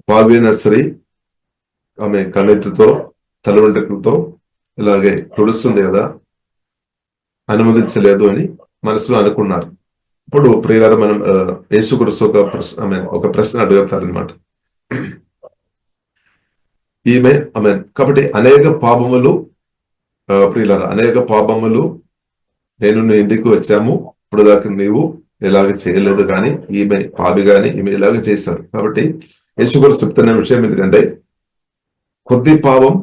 పాపి అయిన స్త్రీ ఆమె కన్నెట్టుతో తల వెంట్రుకలతో ఇలాగే తుడుస్తుంది కదా, అనుమతించలేదు అని మనసులో అనుకున్నారు. ఇప్పుడు ప్రియులారా మనం యేసుక్రీస్తు ఒక ప్రశ్న అడుగుతారనమాట. ఈమె కాబట్టి అనేక పాపములు ప్రియులారా, అనేక పాపములు నేను నీ ఇంటికి వచ్చాము, ఇప్పుడు దాకా నీవు ఇలాగ చేయలేదు, కానీ ఈమె పాపి గాని ఈమె ఇలాగ చేశారు. కాబట్టి యేసుక్రీస్తు చెప్తున్న విషయం ఏంటంటే, కొద్ది పాపం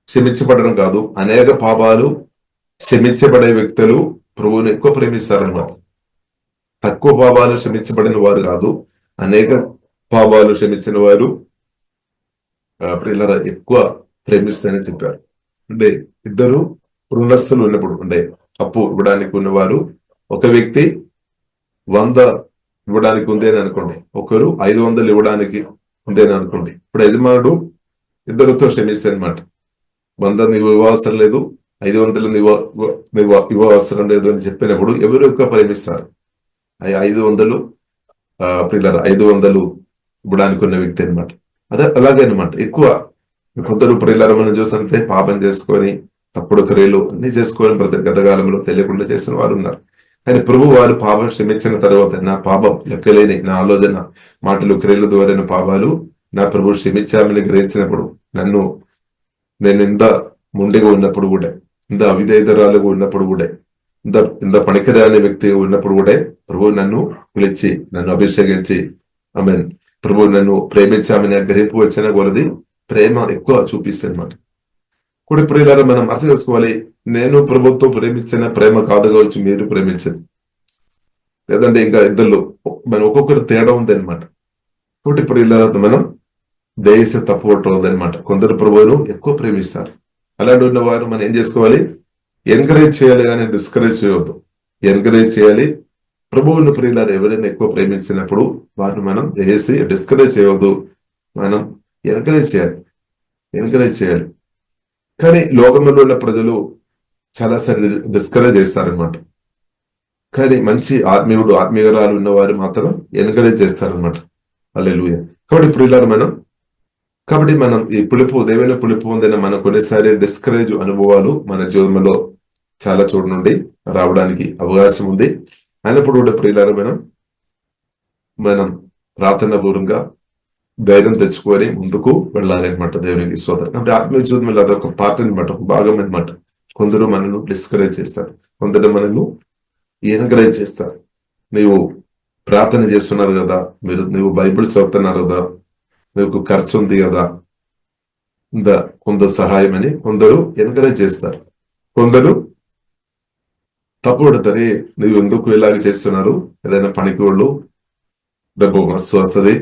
క్షమించబడడం కాదు, అనేక పాపాలు క్షమించబడే వ్యక్తులు ప్రభువుని ఎక్కువ ప్రేమిస్తారన్నమాట. తక్కువ పాపాలు క్షమించబడిన వారు కాదు, అనేక పాపాలు క్షమించిన వారు ప్రియులారా ఎక్కువ ప్రేమిస్తారని చెప్పారు. అంటే ఇద్దరు రుణస్థులు ఉన్నప్పుడు, అంటే అప్పు ఇవ్వడానికి ఉన్నవారు, ఒక వ్యక్తి 100 ఇవ్వడానికి ఉంది అని అనుకోండి, ఒకరు 500 ఇవ్వడానికి ఉంది అని అనుకోండి. ఇప్పుడు యజమానుడు ఇద్దరితో క్షమిస్తే అనమాట, 100 నీవు ఇవ్వవసరం లేదు, 500 నీవు ఇవ్వవసరం లేదు అని చెప్పినప్పుడు ఎవరు ఎక్కువ ప్రేమిస్తారు? 500 ప్రియులారా 500 ఇవ్వడానికి ఉన్న వ్యక్తి అనమాట. అలాగే అనమాట. ఎక్కువ కొందరు ప్రియులారా మనం చూస్తే పాపం చేసుకొని తప్పుడు క్రియలు అన్ని చేసుకొని గతకాలంలో తెలియకుండా చేసిన వారు ఉన్నారు. కానీ ప్రభు వారు పాపం క్షమించిన తర్వాత, నా పాపం లెక్కలేని నా ఆలోచన మాటలు క్రియల ద్వారా పాపాలు నా ప్రభు క్షమించామని గ్రహించినప్పుడు, నేను ఇంత ముండిగా ఉన్నప్పుడు కూడా, ఇంత అవిధేయతరాలుగా ఉన్నప్పుడు కూడా, ఇంత పనికిరాని వ్యక్తిగా ఉన్నప్పుడు కూడా ప్రభు నన్ను పిలిచి నన్ను అభిషేకించి ప్రభు నన్ను ప్రేమించామని గ్రహింపు వచ్చిన కొలది ప్రేమ ఎక్కువ చూపిస్తుంది అన్నమాట. కూడా ప్రియులారా మనం అర్థం చేసుకోవాలి, నేను ప్రభుత్వం ప్రేమించిన ప్రేమ కాదు కావచ్చు మీరు ప్రేమించదు, లేదంటే ఇంకా ఇద్దరు మనం ఒక్కొక్కరు తేడా ఉంది అనమాట. కాబట్టి ప్రియులారా మనం దేశ తప్పు అనమాట. కొందరు ప్రభువును ఎక్కువ ప్రేమిస్తారు. అలాంటి ఉన్న వారు మనం ఏం చేసుకోవాలి? ఎంకరేజ్ చేయాలి, కానీ డిస్కరేజ్ చేయవద్దు. ఎంకరేజ్ చేయాలి. ప్రభువును ప్రియులారా ఎవరైనా ఎక్కువ ప్రేమించినప్పుడు వారిని మనం వేసి డిస్కరేజ్ చేయవద్దు, మనం ఎంకరేజ్ చేయాలి. కానీ లోకంలో ఉన్న ప్రజలు చాలాసార్లు డిస్కరేజ్ చేస్తారనమాట. కానీ మంచి ఆత్మీయురాలు ఉన్నవారు మాత్రం ఎంకరేజ్ చేస్తారనమాట. హల్లెలూయా. కాబట్టి మనం ఈ పులుపు, దేవైన పులుపు ఉందైనా మన కొన్నిసారి డిస్కరేజ్ అనుభవాలు మన జీవితంలో చాలా చోటు నుండి రావడానికి అవకాశం ఉంది. అయినప్పుడు కూడా ప్రియులారా మనం ప్రార్థన పూర్వంగా ధైర్యం తెచ్చుకొని ముందుకు వెళ్ళాలి అనమాట. దేవునికి స్తోత్రం. కాబట్టి ఆత్మీయ జీవితంలో అదొక పార్ట్ అనమాట, ఒక భాగం అనమాట. కొందరు మనను డిస్కరేజ్ చేస్తారు, కొందరు మనను ఎంకరేజ్ చేస్తారు. నీవు ప్రార్థన చేస్తున్నారు కదా, నువ్వు బైబిల్ చదువుతున్నారు కదా, నీకు ఖర్చు ఉంది కదా, కొంత సహాయం అని కొందరు ఎంకరేజ్ చేస్తారు. కొందరు తప్పు పడతారు, నువ్వు ఎందుకు ఇలాగ చేస్తున్నారు, ఏదైనా పనికి వాళ్ళు డబ్బు మస్తు వస్తుంది,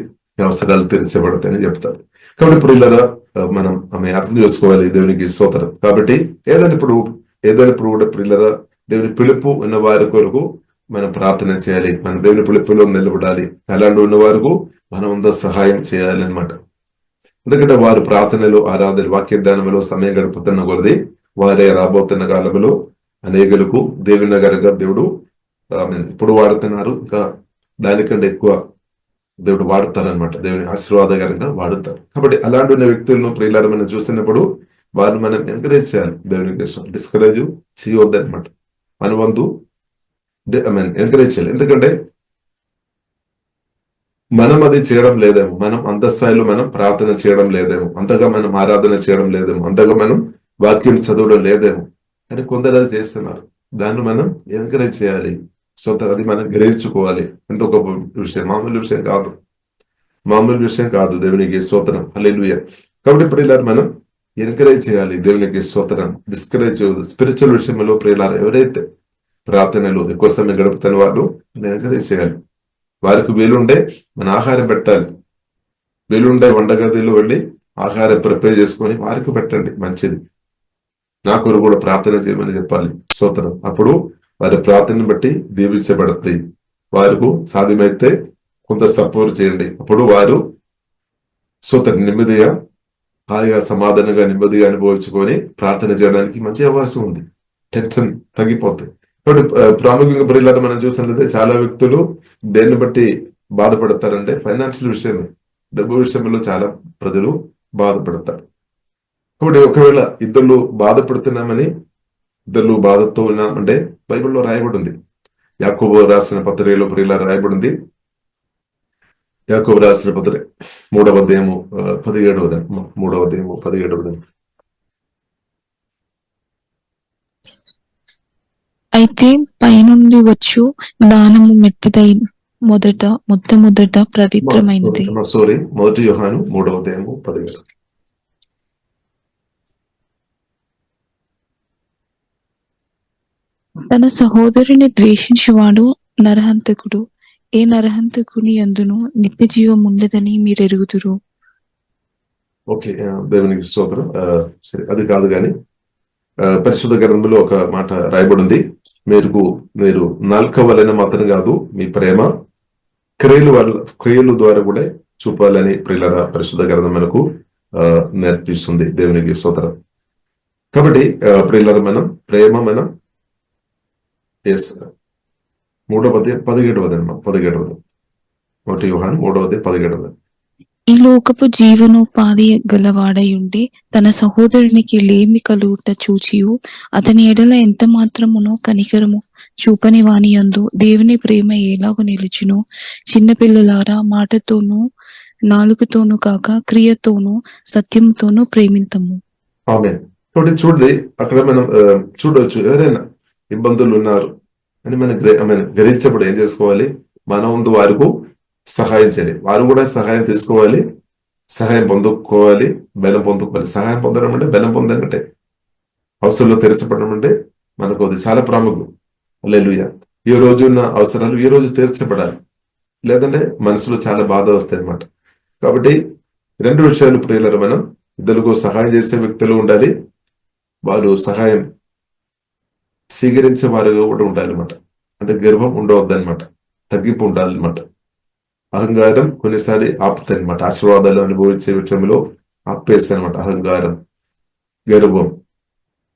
అవసరాలు తీర్చబడతాయని చెప్తారు. కాబట్టి ఇప్పుడు ఇలా మనం ఆమె అర్థం చేసుకోవాలి. దేవునికి స్తోత్రం. కాబట్టి ఏదైనా ఇప్పుడు కూడా పిల్లరా దేవుని పిలుపు ఉన్న వారి కొరకు మనం ప్రార్థన చేయాలి, మన దేవుని పిలుపులో నిలబడాలి. అలాంటి ఉన్న వారికి మనం అంతా సహాయం చేయాలి అనమాట. ఎందుకంటే వారు ప్రార్థనలు, ఆరాధన, వాక్య ధ్యానంలో సమయం గడుపుతున్న కొలది వారే రాబోతున్న కాలంలో అనేకులకు దేవుని నగరంగా దేవుడు ఇప్పుడు వాడుతున్నారు, ఇంకా దానికంటే ఎక్కువ దేవుడు వాడుతారనమాట. దేవుని ఆశీర్వాదకరంగా వాడుతారు. కాబట్టి అలాంటి ఉన్న వ్యక్తులను ప్రియులారా మనం చూసినప్పుడు వారిని మనం ఎంకరేజ్ చేయాలి. దేవునికి డిస్కరేజ్ చేయవద్దు అనమాట. మన వంతు ఎంకరేజ్ చేయాలి. ఎందుకంటే మనం అది చేయడం లేదేమో, మనం అంత స్థాయిలో మనం ప్రార్థన చేయడం లేదేమో, అంతగా మనం ఆరాధన చేయడం లేదేమో, అంతగా మనం వాక్యం చదవడం లేదేమో, అని కొందరు అది చేస్తున్నారు. దాన్ని మనం ఎంకరేజ్ చేయాలి. సో అది మనం గ్రహించుకోవాలి. ఎంత గొప్ప విషయం, మామూలు విషయం కాదు. దేవునికి స్తోత్రం. హల్లెలూయా. కాబట్టి ప్రియులారా మనం ఎంకరేజ్ చేయాలి. దేవునికి స్తోత్రం. డిస్కరేజ్ చేయదు. స్పిరిచువల్ విషయంలో ప్రియులారా ఎవరైతే ప్రార్థనలు ఎక్కువ సమయం గడుపుతున్న వాళ్ళు ఎంకరేజ్ చేయాలి. వారికి వీలుండే మన ఆహారం పెట్టాలి. వీలుండే వంటగదిలో వెళ్ళి ఆహారం ప్రిపేర్ చేసుకొని వారికి పెట్టండి, మంచిది. నా కొరకు కూడా ప్రార్థన చేయమని చెప్పాలి. స్తోత్రం. అప్పుడు వారి ప్రార్థనను బట్టి దీవించబడతాయి. వారికి సాధ్యమైతే కొంత సపోర్ట్ చేయండి. అప్పుడు వారు స్తోత్రం నెమ్మదిగా, హాయిగా, సమాధానంగా, నెమ్మదిగా అనుభవించుకొని ప్రార్థన చేయడానికి మంచి అవకాశం ఉంది. టెన్షన్ తగ్గిపోతాయి. కాబట్టి ప్రాముఖ్యంగా ప్రియులారా మనం చూసినట్లయితే చాలా వ్యక్తులు దేన్ని బట్టి బాధపడతారంటే ఫైనాన్షియల్ విషయమే, డబ్బు విషయంలో చాలా ప్రజలు బాధపడతారు. కాబట్టి ఒకవేళ ఇద్దరు బాధపడుతున్నామని ఇద్దరు బాధతో ఉన్నామంటే బైబిల్లో రాయబడి ఉంది. యాకోబు రాసిన పత్రికలో ప్రియుల రాయబడింది. యాకోబు రాసిన పత్రిక 3వ అధ్యాయము 17వ. అయితే పైనుండి వచ్చు దానము మెట్టిదై మొట్టమొదట పవిత్రమైనది. సారీ, 1 యోహాను 3వ అధ్యాయము 17. తన సహోదరుని ద్వేషించువాడు నరహంతకుడు. ఏ నరహంతకుని యందును నిత్య జీవం ఉండదని మీరు ఎరుగుదురు. ఓకే, దేవునికి స్తోత్రం. సరే, అది కాదు కానీ పరిశుద్ధ గ్రంథంలో ఒక మాట రాయబడింది. మీరు నాల్క వలన మాత్రం కాదు, మీ ప్రేమ క్రియల ద్వారా కూడా చూపాలని ప్రియులారా పరిశుద్ధ గ్రంథం మనకు నేర్పిస్తుంది. దేవునికి స్తోత్రం. కాబట్టి ప్రియులారా మనం 3వ అధ్యాయం 17వ. 1 యోహాను 3వ అధ్యాయం 17వ. ఈ లోకపు జీవనోపాధి గలవాడయుండి తన సహోదరునికి లేమి కలుగుట చూచియు అతని ఎడల ఎంత మాత్రమునో కనికరము చూపని వాని యందు దేవుని ప్రేమ ఎలాగో నిలుచును. చిన్నపిల్లలారా, మాటతోనూ నాలుగుతోనూ కాక క్రియతోనూ సత్యముతోనూ ప్రేమింతము. ఆమేన్. కాబట్టి చూడండి, అక్కడ మనం చూడవచ్చు, ఎవరైనా ఇబ్బందులు ఉన్నారు అని మనం గ్రహించప్పుడు ఏం చేసుకోవాలి? మన ముందు వారికి సహాయం చేయాలి, వారు కూడా సహాయం తీసుకోవాలి, సహాయం పొందుకోవాలి, బలం పొందుకోవాలి. సహాయం పొందడం అంటే బలం పొందనంటే, అవసరంలో తెరచబడడం అంటే మనకు అది చాలా ప్రాముఖ్యం. హల్లెలూయా. ఈ రోజు ఉన్న అవసరాలు ఈ రోజు తీర్చబడాలి, లేదంటే మనసులో చాలా బాధ వస్తాయి అన్నమాట. కాబట్టి 2 విషయాలు ప్రియులారా, మనం ఇద్దరికి సహాయం చేసే వ్యక్తులు ఉండాలి, వారు సహాయం స్వీకరించే వారు కూడా ఉండాలి అన్నమాట. అంటే గర్వం ఉండవద్దు అనమాట, తగ్గింపు ఉండాలన్నమాట. అహంకారం కొన్నిసారి ఆపుతాయి అనమాట, ఆశీర్వాదాలు అనుభవించే విషయంలో ఆపేస్తాయి అనమాట అహంకారం, గర్వం.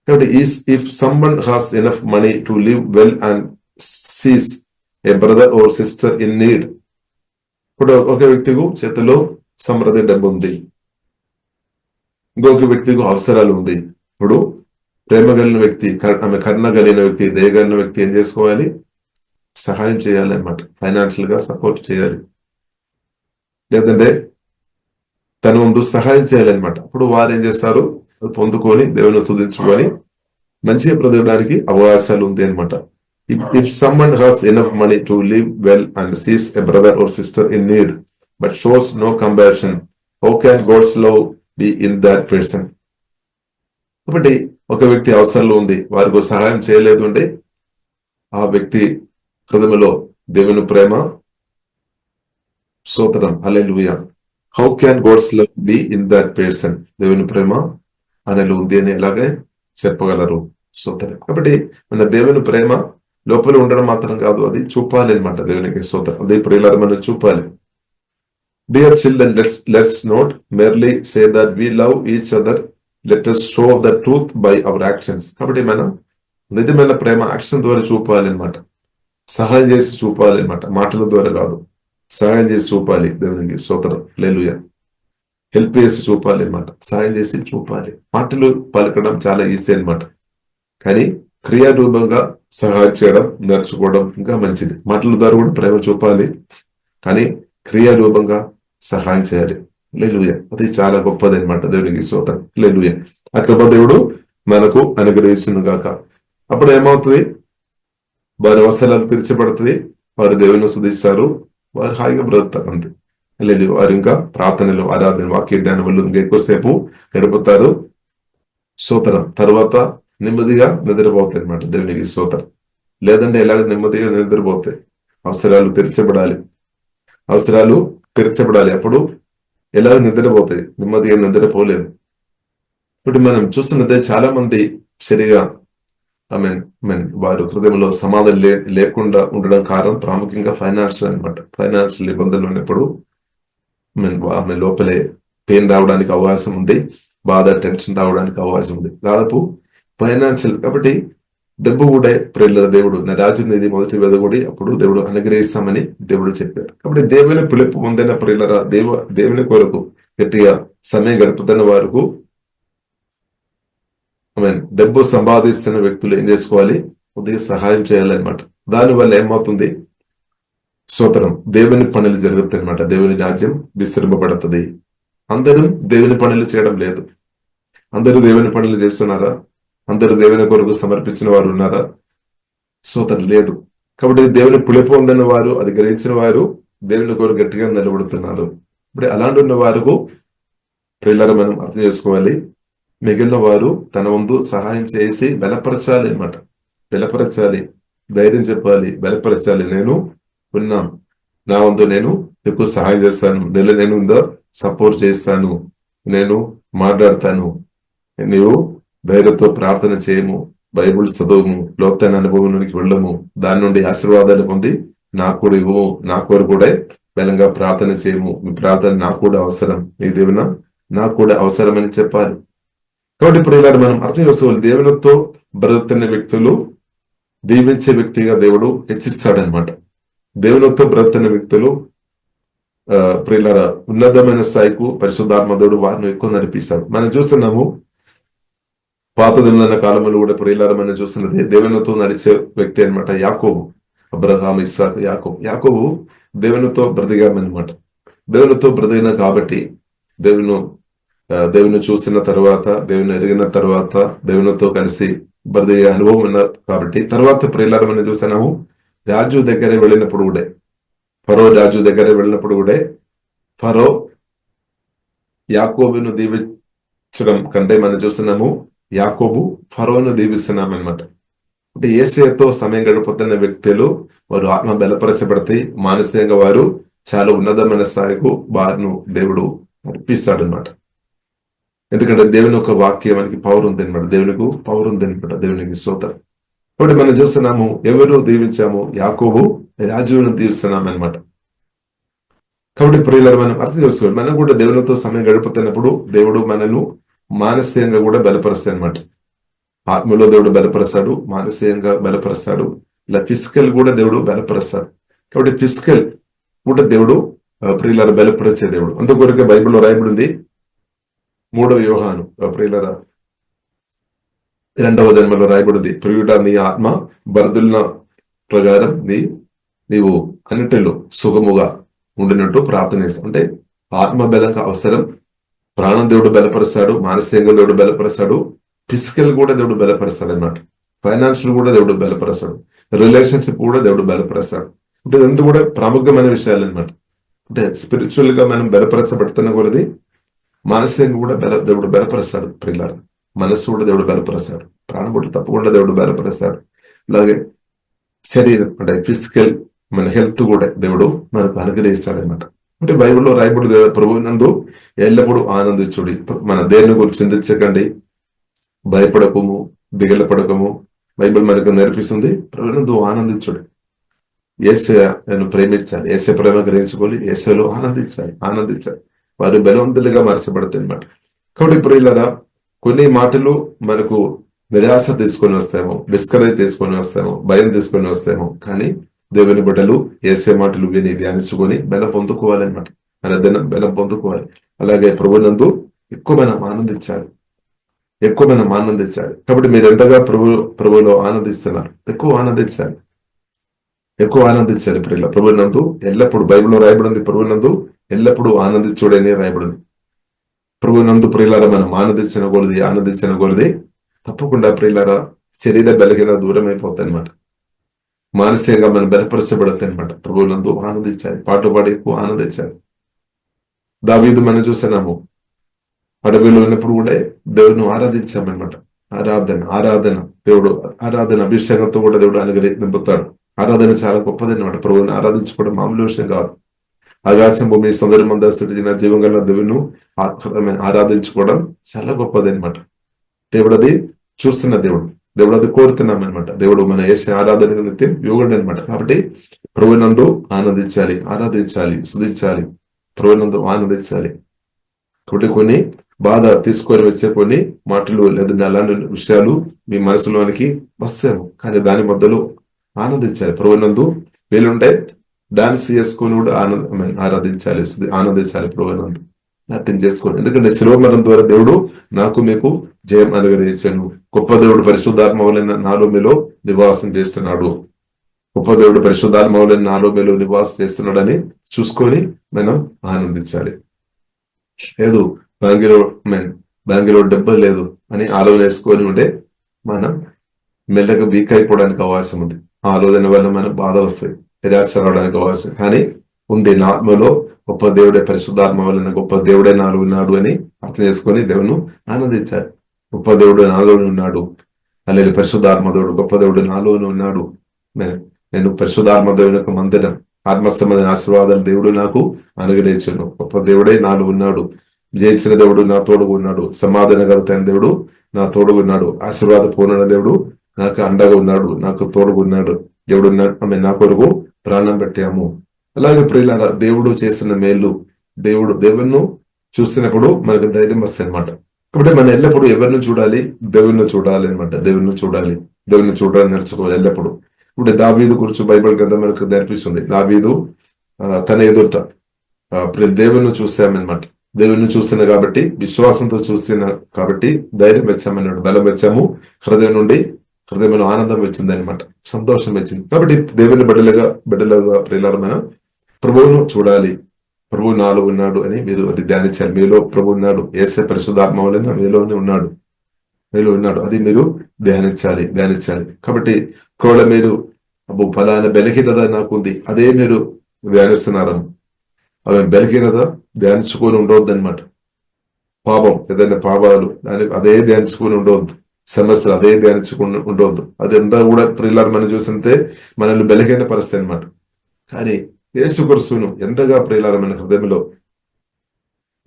కాబట్టి if someone has enough money to live well and sees a brother or sister in need. ఇప్పుడు ఒక వ్యక్తికి చేతిలో సమృద్ధి డబ్బు ఉంది, ఇంకొక వ్యక్తికి అవసరాలు ఉంది. ఇప్పుడు ప్రేమ కలిగిన వ్యక్తి, ఆమె కరుణ కలిగిన వ్యక్తి, దయగలిగిన వ్యక్తి ఏం చేసుకోవాలి? సహాయం చేయాలి అన్నమాట, ఫైనాన్షియల్ గా సపోర్ట్ చేయాలి, లేదంటే తన ముందు సహాయం చేయాలన్నమాట. అప్పుడు వారు ఏం చేస్తారు? పొందుకొని దేవుని స్తుతించుకొని మంచిగా బ్రతకడానికి అవకాశాలు ఉంది అనమాట. If someone has enough money to live well and sees a brother or sister in need but shows no compassion, how can God's love be in that person. కాబట్టి ఒక వ్యక్తి అవసరంలో ఉంది, వారికి సహాయం చేయలేదు అంటే ఆ వ్యక్తి హృదయంలో దేవుని ప్రేమ, స్తోత్రం, hallelujah. How can God's love be in that person, దేవుని ప్రేమ అనేలో ఉంది అని ఎలాగే చెప్పగలరు? స్తోత్రం. కాబట్టి మన దేవుని ప్రేమ లోపల ఉండడం మాత్రం కాదు, అది చూపాలి అనమాట. దేవునికి స్తోత్రం. అదే ప్రియులారా, మనం చూపాలి. Dear children, let's not merely say that we love each other, let us show the truth by our actions. కాబట్టి మనం నిజమైన ప్రేమ యాక్షన్ ద్వారా చూపాలి అనమాట, సహాయం చేసి చూపాలి అనమాట, మాటల ద్వారా కాదు, సహాయం చేసి చూపాలి. దేవునికి స్తోత్రం, హల్లెలూయా. హెల్ప్ చేసి చూపాలి అనమాట, సహాయం చేసి చూపాలి. మాటలు పలకడం చాలా ఈజీ అనమాట, కానీ క్రియారూపంగా సహాయం చేయడం నేర్చుకోవడం ఇంకా మంచిది. మాటల ద్వారా కూడా ప్రేమ చూపాలి, కానీ క్రియారూపంగా సహాయం చేయాలి. హల్లెలూయా. అది చాలా గొప్పది అనమాట. దేవునికి స్తోత్రం, హల్లెలూయా. ఆ కృప దేవుడు మనకు అనుగ్రహించును గాక. అప్పుడు ఏమవుతుంది? వారి అవసరాలు తీర్చబడుతుంది, వారు దేవుని స్తుతిస్తారు, వారు హాయిగా బ్రతుకుతారు అంతే. లేదు, వారు ఇంకా ప్రార్థనలు, ఆరాధన, వాక్య ధ్యానం వల్ల ఇంకా ఎక్కువసేపు గడుపుతారు. స్తోత్రం. తర్వాత నెమ్మదిగా నిద్రపోతాయి అనమాట. దేవునికి స్తోత్రం. లేదంటే ఎలాగ నెమ్మదిగా నిద్రపోతాయి? అవసరాలు తీర్చబడాలి. అప్పుడు ఎలాగ నిద్రపోతాయి? నెమ్మదిగా నిద్రపోలేదు. ఇప్పుడు మనం చూస్తున్నదే చాలా మంది సరిగా వారు హృదయంలో సమాధానం లేకుండా ఉండడం కారణం ప్రాముఖ్యంగా ఫైనాన్షియల్ అనమాట. ఫైనాన్షియల్ ఇబ్బందులు ఉన్నప్పుడు ఆమె లోపలే పెయిన్ రావడానికి అవకాశం ఉంది, బాధ, టెన్షన్ రావడానికి అవకాశం ఉంది. దాదాపు ఫైనాన్షియల్. కాబట్టి డబ్బు కూడా ప్రియుల దేవుడు నా రాజు నిధి మొదటి వెదగొడి అప్పుడు దేవుడు అనుగ్రహిస్తామని దేవుడు చెప్పారు. కాబట్టి దేవుని పిలుపు పొందిన ప్రియులరా, దేవుని కొరకు గట్టిగా సమయం గడుపుతున్న వారికి డబ్బు సంపాదిస్తున్న వ్యక్తులు ఏం చేసుకోవాలి? కొద్దిగా సహాయం చేయాలన్నమాట. దానివల్ల ఏమవుతుంది? స్తోత్రం, దేవుని పనులు జరుగుతాయి అనమాట. దేవుని రాజ్యం విస్తరింపబడుతుంది. అందరూ దేవుని పనులు చేయడం లేదు. అందరూ దేవుని పనులు చేస్తున్నారా? అందరూ దేవుని కొరకు సమర్పించిన వారు ఉన్నారా? స్తోత్రం లేదు. కాబట్టి దేవుని పులిపు ఉందన్న వారు, అది గ్రహించిన వారు దేవుని కొరకు గట్టిగా నిలబడుతున్నారు. ఇప్పుడు అలాంటి ఉన్న వారు ప్రియులారా మనం అర్థం చేసుకోవాలి, మిగిలిన వారు తన వంతు సహాయం చేసి బలపరచాలి అనమాట. బలపరచాలి, ధైర్యం చెప్పాలి, బలపరచాలి. నేను ఉన్నాం, నా వంతు నేను ఎక్కువ సహాయం చేస్తాను, నేను ఉందో సపోర్ట్ చేస్తాను, నేను మాట్లాడతాను, నీవు ధైర్యంతో ప్రార్థన చేయము, బైబుల్ చదువుము, లోతైన అనుభవంలోనికి వెళ్ళము, దాని నుండి ఆశీర్వాదాలు పొంది నాకు కూడా ఇవ్వము, నా కొరకు కూడా బలంగా ప్రార్థన చేయము, మీ ప్రార్థన నాకు కూడా అవసరం, మీ దేవున నాకు కూడా అవసరమని చెప్పాలి. కాబట్టి ఇప్పుడు ఇలా మనం అర్థం చేసుకోవాలి, దేవునితో బ్రతుకుతున్న వ్యక్తులు దీవించే వ్యక్తిగా దేవుడు హెచ్చిస్తాడనమాట. దేవునితో బ్రతుకుతున్న వ్యక్తులు ప్రియులారా ఉన్నతమైన స్థాయికు పరిశుద్ధాత్మదేవుడు వారిని ఎక్కువ నడిపిస్తాడు. మనం చూస్తున్నాము పాత దినాల కాలంలో కూడా ప్రియులారా మనం చూస్తున్నది దేవునితో నడిచే వ్యక్తి అనమాట యాకోబు. అబ్రహాం, ఇస్సాకు, యాకోబు దేవునితో బ్రతికామన్నమాట. దేవునితో బ్రతికిన కాబట్టి దేవుని చూసిన తర్వాత, దేవుని ఎరిగిన తర్వాత, దేవునితో కలిసి బ్రతికే అనుభవం ఉన్న కాబట్టి తర్వాత ప్రియులారా మనం చూస్తున్నాము రాజు దగ్గర వెళ్ళినప్పుడు కూడా, ఫరో రాజు దగ్గర వెళ్ళినప్పుడు కూడా ఫరో యాకోబును దీవించడం కంటే మనం చూస్తున్నాము యాకోబు ఫరోను దీవిస్తున్నాం అనమాట. అంటే యేసయ్యతో సమయం గడిపోతున్న వ్యక్తులు వారు ఆత్మ బలపరచబడితే మానసికంగా వారు చాలా ఉన్నతమైన స్థాయికు వారిను దేవుడు నడిపిస్తాడు అనమాట. ఎందుకంటే దేవుని యొక్క వాక్యం మనకి పవర్ ఉంది అనమాట, దేవునికి పవర్ ఉంది అనమాట, దేవునికి స్తోత్రం. కాబట్టి మనం చూస్తున్నాము ఎవరు దీవించాము? యాకోబు రాజును దీవిస్తున్నాం అనమాట. కాబట్టి ప్రియులారా మనం అర్థం చేసుకోవాలి, మనం కూడా దేవునితో సమయం గడుపుతున్నప్పుడు దేవుడు మనను మానసికంగా కూడా బలపరుస్తాడు అనమాట. ఆత్మలో దేవుడు బలపరుస్తాడు, మానసికంగా బలపరుస్తాడు, ఇలా ఫిజికల్ కూడా దేవుడు బలపరుస్తాడు. కాబట్టి ఫిజికల్ కూడా దేవుడు ప్రియులారా బలపరిచే దేవుడు. అందుకొరకే బైబిల్లో రాయబడింది 3వ యోహాను ప్రియులారా 2వ జన్మలో రాయబడింది, ప్రియుడా నీ ఆత్మ బరదుల ప్రకారం నీవు అన్నిటిలో సుఖముగా ఉండినట్టు ప్రార్థన చేస్తాం. అంటే ఆత్మ బలం అవసరం. ప్రాణం దేవుడు బలపరుస్తాడు, మానసికంగా దేవుడు బలపరుస్తాడు, ఫిజికల్ కూడా దేవుడు బలపరుస్తాడు అనమాట. ఫైనాన్షియల్ కూడా దేవుడు బలపరుస్తాడు, రిలేషన్షిప్ కూడా దేవుడు బలపరుస్తాడు. అంటే రెండు కూడా ప్రాముఖ్యమైన విషయాలు అనమాట. అంటే స్పిరిచువల్ గా మనం బలపరచబడుతున్న కొలది మానసికంగా కూడా దేవుడు బలపరుస్తాడు. ప్రియులారా మనస్సు కూడా దేవుడు బలపరుస్తాడు, ప్రాణం కూడా తప్పకుండా దేవుడు బలపరుస్తాడు. అలాగే శరీరం అంటే ఫిజికల్ మన హెల్త్ కూడా దేవుడు మనకు అనుగ్రహిస్తాడు అనమాట. అంటే బైబిల్లో రాయబడి ప్రభువునందు ఎల్లప్పుడూ ఆనందించుడి, మన దేని గురించి చింతించకండి, భయపడకము, దిగల పడకము. బైబిల్ మనకు నేర్పిస్తుంది ప్రభువునందు ఆనందించుడి. యేసయ్యను ప్రేమించాలి, యేసయ్య ప్రేమ గ్రహించుకోవాలి, యేసయ్యలో ఆనందించాలి. వారు బలవంతులుగా మార్చబడతాయి అన్నమాట. కాబట్టి ప్రియులారా కొన్ని మాటలు మనకు నిరాశ తీసుకొని వస్తామో, డిస్కరేజ్ తీసుకొని వస్తామో, భయం తీసుకొని వస్తామో, కానీ దేవుని బిడ్డలు యేసయ్య మాటలు విని ధ్యానించుకొని బలం పొందుకోవాలన్నమాట. మన దినం బలం పొందుకోవాలి. అలాగే ప్రభువునందు ఎక్కువ మనం ఆనందించాలి. కాబట్టి మీరు ఎంతగా ప్రభువులో ఆనందిస్తున్నారు, ఎక్కువ ఆనందించాలి ప్రియుల. ప్రభువునందు ఎల్లప్పుడు బైబిల్లో రాయబడింది, ప్రభువునందు ఎల్లప్పుడూ ఆనందించుడని రాయబడింది. ప్రభువునందు ప్రియులారా మనం ఆనందించిన కొలది తప్పకుండా ప్రియులారా శరీర బలహీన దూరం అయిపోతాయి అనమాట. మానసికంగా మనం బలపరచబడతాయి అనమాట. ప్రభువునందు ఆనందించాలి, పాటు పాడి ఎక్కువ ఆనందించాలి. దావీదు మనం చూస్తున్నాము, అడవిలో ఉన్నప్పుడు కూడా దేవుడిని ఆరాధించామన్నమాట. ఆరాధన దేవుడు అభిషేకంతో కూడా దేవుడు నింపుతాడు. ఆరాధన చాలా గొప్పది అనమాట. ప్రభువుని ఆరాధించుకోవడం మామూలు విషయం కాదు. ఆకాశం భూమి సుందరమంద సృజిన జీవం గల దేవుని ఆరాధించుకోవడం చాలా గొప్పది అనమాట. దేవుడు అది చూస్తున్న దేవుడు అది కోరుతున్నాం అనమాట. దేవుడు మన యేసయ్య ఆరాధన నిత్యం యోగుడు అనమాట. కాబట్టి ప్రభువునందు ఆరాధించాలి, స్తుతించాలి, ప్రభువునందు ఆనందించాలి. కాబట్టి కొన్ని బాధ తీసుకొని వచ్చే కొన్ని మాటలు లేదా అలాంటి విషయాలు మీ మనసులోనికి వస్తాము, కానీ దాని మధ్యలో ఆనందించాలి. ప్రభువునందు వీలుంటే డాన్స్ చేసుకొని కూడా ఆనందించాలి ప్రభువునందు. నాట్యం చేసుకోండి. ఎందుకంటే శిలువ మరణం ద్వారా దేవుడు నాకు మీకు జయం అనుగ్రహించాను. గొప్ప దేవుడు పరిశుద్ధాత్మ వలన నాలో మీలో నివాసం చేస్తున్నాడు. గొప్ప దేవుడు పరిశుద్ధాత్మ వలన నాలో మీలో నివాసం చేస్తున్నాడని చూసుకొని మనం ఆనందించాలి. లేదు బ్యాంకులో డబ్బు లేదు అని ఆలోచన వేసుకొని ఉంటే మనం మెల్లగా వీక్ అయిపోవడానికి అవకాశం ఉంది. ఆ ఆలోచన వల్ల మనం బాధ వస్తుంది, నిరాశ రావడానికి అవకాశం. కానీ ఉంది నా ఆత్మలో గొప్ప దేవుడే, పరిశుద్ధాత్మ వలన గొప్ప దేవుడే నాలో ఉన్నాడు అని అర్థం చేసుకొని దేవుని ఆనందించాలి. గొప్ప దేవుడు నాలో ఉన్నాడు, అలాగే పరిశుద్ధాత్మ దేవుడు గొప్ప దేవుడు నాలో ఉన్నాడు. నేను పరిశుద్ధాత్మ దేవుని యొక్క మందిరం, ఆత్మస్థమైన ఆశీర్వాదాలు దేవుడు నాకు అనుగ్రహించును. గొప్ప దేవుడే నాలో ఉన్నాడు, జయించిన దేవుడు నా తోడుగా ఉన్నాడు, సమాధానకరమైన దేవుడు నా తోడుగా ఉన్నాడు, ఆశీర్వాద పూర్ణ దేవుడు నాకు అండగా ఉన్నాడు, నాకు తోడుగా ఉన్నాడు. దేవుడు ఆమె నా కొరకు ప్రాణం పెట్టాము. అలాగే ప్రియులారా, దేవుడు చేస్తున్న మేలు, దేవుణ్ణి చూస్తున్నప్పుడు మనకు ధైర్యం వస్తుంది అనమాట. కాబట్టి మనం ఎల్లప్పుడూ ఎవరిని చూడాలి? దేవుణ్ణి చూడాలి అనమాట. దేవుణ్ణి చూడాలని నేర్చుకోవాలి ఎల్లప్పుడు. ఇప్పుడు దావీదు గురించి బైబిల్ గ్రంథం మనకు నేర్పిస్తుంది. దావీదు తన ఎదుట దేవుణ్ణి చూసామన్నమాట. దేవుణ్ణి చూస్తున్నా కాబట్టి, విశ్వాసంతో చూస్తున్నా కాబట్టి ధైర్యం వచ్చామన్నాడు, బలం వచ్చాము, హృదయంలో ఆనందం వచ్చింది అనమాట, సంతోషం వచ్చింది. కాబట్టి దేవుని బిడ్డలుగా ప్రియులారా మనం ప్రభువును చూడాలి. ప్రభువు నాలో ఉన్నాడు అని మీరు అది ధ్యానించాలి. మీలో ప్రభు ఉన్నాడు, యేసే పరిశుద్ధాత్మ వలన మీలో ఉన్నాడు, అది మీరు ధ్యానించాలి. కాబట్టి ఒకవేళ మీరు ఫలానా బలహీనత నాకు ఉంది, అదే మీరు ధ్యానిస్తున్నారు, అవి బలహీనత ధ్యానించుకొని ఉండవద్దు అనమాట. పాపం, ఏదైనా పాపాలు అదే ధ్యానించుకొని ఉండవద్దు, సమస్యలు అదే ధ్యానించుకొని ఉండవద్దు. అదంతా కూడా ప్రియులారా మనం చూస్తుంటే మనల్ని బలహీన పరిస్థితి అనమాట. కానీ యేసుక్రీస్తును ఎంతగా ప్రియులారా మన హృదయంలో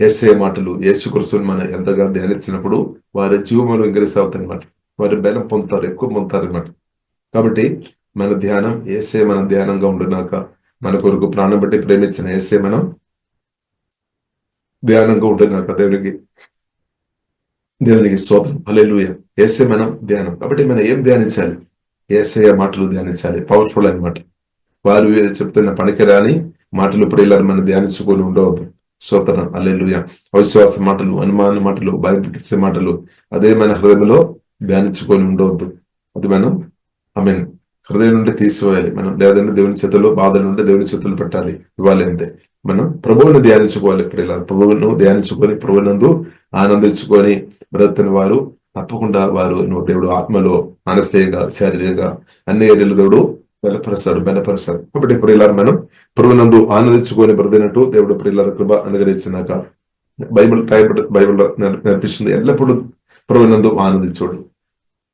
యేసయ్య మాటలు, యేసుక్రీస్తును మనం ఎంతగా ధ్యానించినప్పుడు వారి జీవములు ఇంక్రీస్ అవుతాయి అనమాట. వారి బలం పొందుతారు, ఎక్కువ పొందుతారు అనమాట. కాబట్టి మన ధ్యానం యేసయ్య మన ధ్యానంగా ఉండినాక, మన కొరకు ప్రాణం బట్టి ప్రేమించిన యేసయ్య మనం ధ్యానంగా ఉండినాక దేవునికి స్తోత్రం, హల్లెలూయా. యేసయ్య మనం ధ్యానం. కాబట్టి మనం ఏం ధ్యానించాలి? యేసయ్య మాటలు ధ్యానించాలి. పవర్ఫుల్ అనమాట. వారు చెప్తున్న పనికిరాని మాటలు ప్రియులారా మనం ధ్యానించుకొని ఉండవద్దు. స్తోత్రం, హల్లెలూయా. అవిశ్వాస మాటలు, అనుమాన మాటలు, భయపెట్టించే మాటలు అదే మన హృదయంలో ధ్యానించుకొని ఉండవద్దు. అది మనం హృదయం నుండి తీసివేయాలి. మనం లేదంటే దేవుని చేతుల్లో, బాధలు ఉంటే దేవుని చేతులు పెట్టాలి, ఇవ్వాలి. అంతే. మనం ప్రభువును ధ్యానించుకోవాలి. ప్రియులారా, ప్రభువును ధ్యానించుకొని ప్రభువునందు ఆనందించుకొని బ్రతుకుతున్న వారు తప్పకుండా వారు దేవుడు ఆత్మలో, మానసికంగా, శారీరకంగా అన్ని ఏరియాలు దేవుడు బలపరుస్తాడు. కాబట్టి ప్రియులారా మనం ప్రభువునందు ఆనందించుకొని బ్రతికినట్టు దేవుడు ప్రియులార కృప అనుగ్రహించినాక బైబిల్ నేర్పిస్తుంది, ఎల్లప్పుడూ ప్రభువునందు ఆనందించోడు.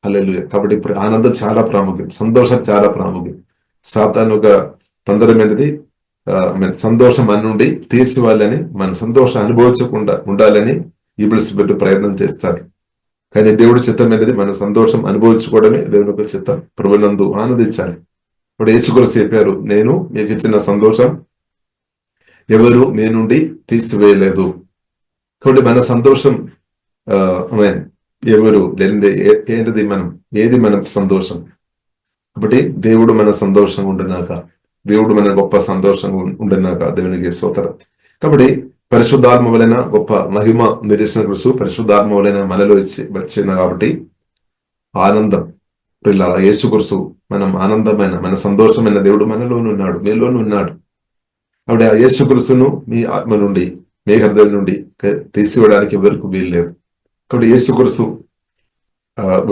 హల్లెలూయా. కాబట్టి ఇప్పుడు ఆనందం చాలా ప్రాముఖ్యం, సంతోషం చాలా ప్రాముఖ్యం. సాతాను ఒక తంత్రమైనది సంతోషం మన నుండి తీసివ్వాలని, మన సంతోషం అనుభవించకుండా ఉండాలని ఈబిల్స్ పెట్టు ప్రయత్నం చేస్తాడు. కానీ దేవుడి చిత్తం అనేది మనం సంతోషం అనుభవించుకోవడమే దేవుని యొక్క చిత్తం. ప్రభువునందు ఆనందించాలి. ఇప్పుడు యేసుక్రీస్తు చెప్పారు, నేను మీకు ఇచ్చిన సంతోషం ఎవరు మీ నుండి తీసివేయలేదు. కాబట్టి మన సంతోషం ఎవరు లేనిదే ఏంటిది? ఏది మన సంతోషం? కాబట్టి దేవుడు మన సంతోషంగా ఉండినాక, దేవుడు మన గొప్ప సంతోషంగా ఉండినాక దేవునికి స్తోత్రం. కాబట్టి పరిశుద్ధాత్మ వలన గొప్ప మహిమ నిరీక్షణ కృషి పరిశుద్ధాత్మ వలన మనలో వచ్చిన కాబట్టి ఆనందం ప్రియులారా, యేసుక్రీస్తు మనం ఆనందమైన, మన సంతోషమైన దేవుడు మనలోనూ ఉన్నాడు, మీలోనూ ఉన్నాడు. కాబట్టి ఆ యేసుక్రీస్తును మీ ఆత్మ నుండి, మీ హృదయం నుండి తీసివేయడానికి ఎవరికి వీలు లేదు. కాబట్టి యేసుక్రీస్తు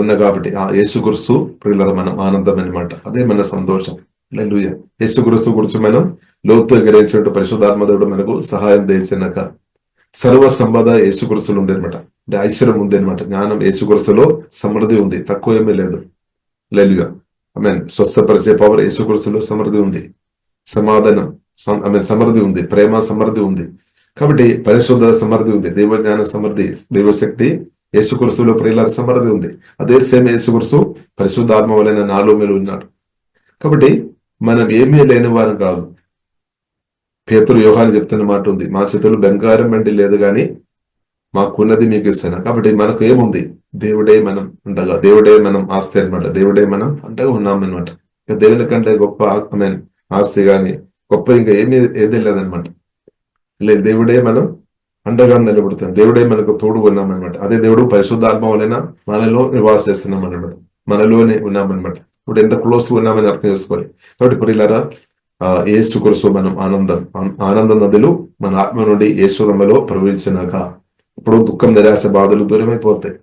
ఉన్న కాబట్టి ఆ యేసుక్రీస్తు ప్రియులారా మనం ఆనందం అనమాట. అదే మన సంతోషం. హల్లెలూయా. యేసుక్రీస్తు గురించి మనం లోతుగా గ్రహించినట్టు పరిశుద్ధాత్మ దేవుడు మనకు సహాయం చేయించాక సర్వ సంపద యేసుక్రీస్తులో ఉంది అనమాట. అంటే ఐశ్వర్యం ఉంది అనమాట. జ్ఞానం యేసుక్రీస్తులో సమృద్ధి ఉంది, తక్కువ ఏమీ లేదు. హల్లెలూయా. ఆమేన్. స్వస్థపరిచే పవర్ యేసుక్రీస్తులో సమృద్ధి ఉంది, సమాధానం సమృద్ధి ఉంది, ప్రేమ సమృద్ధి ఉంది. కాబట్టి పరిశుద్ధ సమృద్ధి ఉంది, దైవజ్ఞాన సమృద్ధి, దైవశక్తి యేసుక్రీస్తులో ప్రియులార సమృద్ధి ఉంది. అదే సేమ్ యేసుక్రీస్తు పరిశుద్ధాత్మ వలన నాలో మీరు ఉన్నాడు. కాబట్టి మనం ఏమీ లేని వారు కాదు. పేతురు యోహాను చెప్తున్న మాట ఉంది, మా చేతులు బంగారం వెండి లేదు కానీ మాకున్నది మీకు ఇస్తాను. కాబట్టి మనకు ఏముంది? దేవుడే మనం ఉండగా, దేవుడే మనం ఆస్తి అనమాట. దేవుడే మనం అంటగా ఉన్నాం అనమాట. ఇక దేవుని కంటే గొప్ప ఆస్తి కానీ గొప్ప ఇంకా ఏది లేదనమాట. లేదు, దేవుడే మనం అండగా నిలబడుతుంది. దేవుడే మనకు తోడు ఉన్నామన్నమాట. అదే దేవుడు పరిశుద్ధాత్మ వలన మనలో నివాసిస్తున్నాం అన్నమాట, మనలోనే ఉన్నామన్నమాట. ఇప్పుడు ఎంత క్లోజ్ ఉన్నామని అర్థం చేసుకోవాలి. కాబట్టి ప్రియులారా, యేసు కొరకు మనం ఆనంద నదులు మన ఆత్మ నుండి యేసురమ్మలో ప్రవహించినాక ఇప్పుడు దుఃఖం, నిరాశ, బాధలు దూరమైపోతాయి.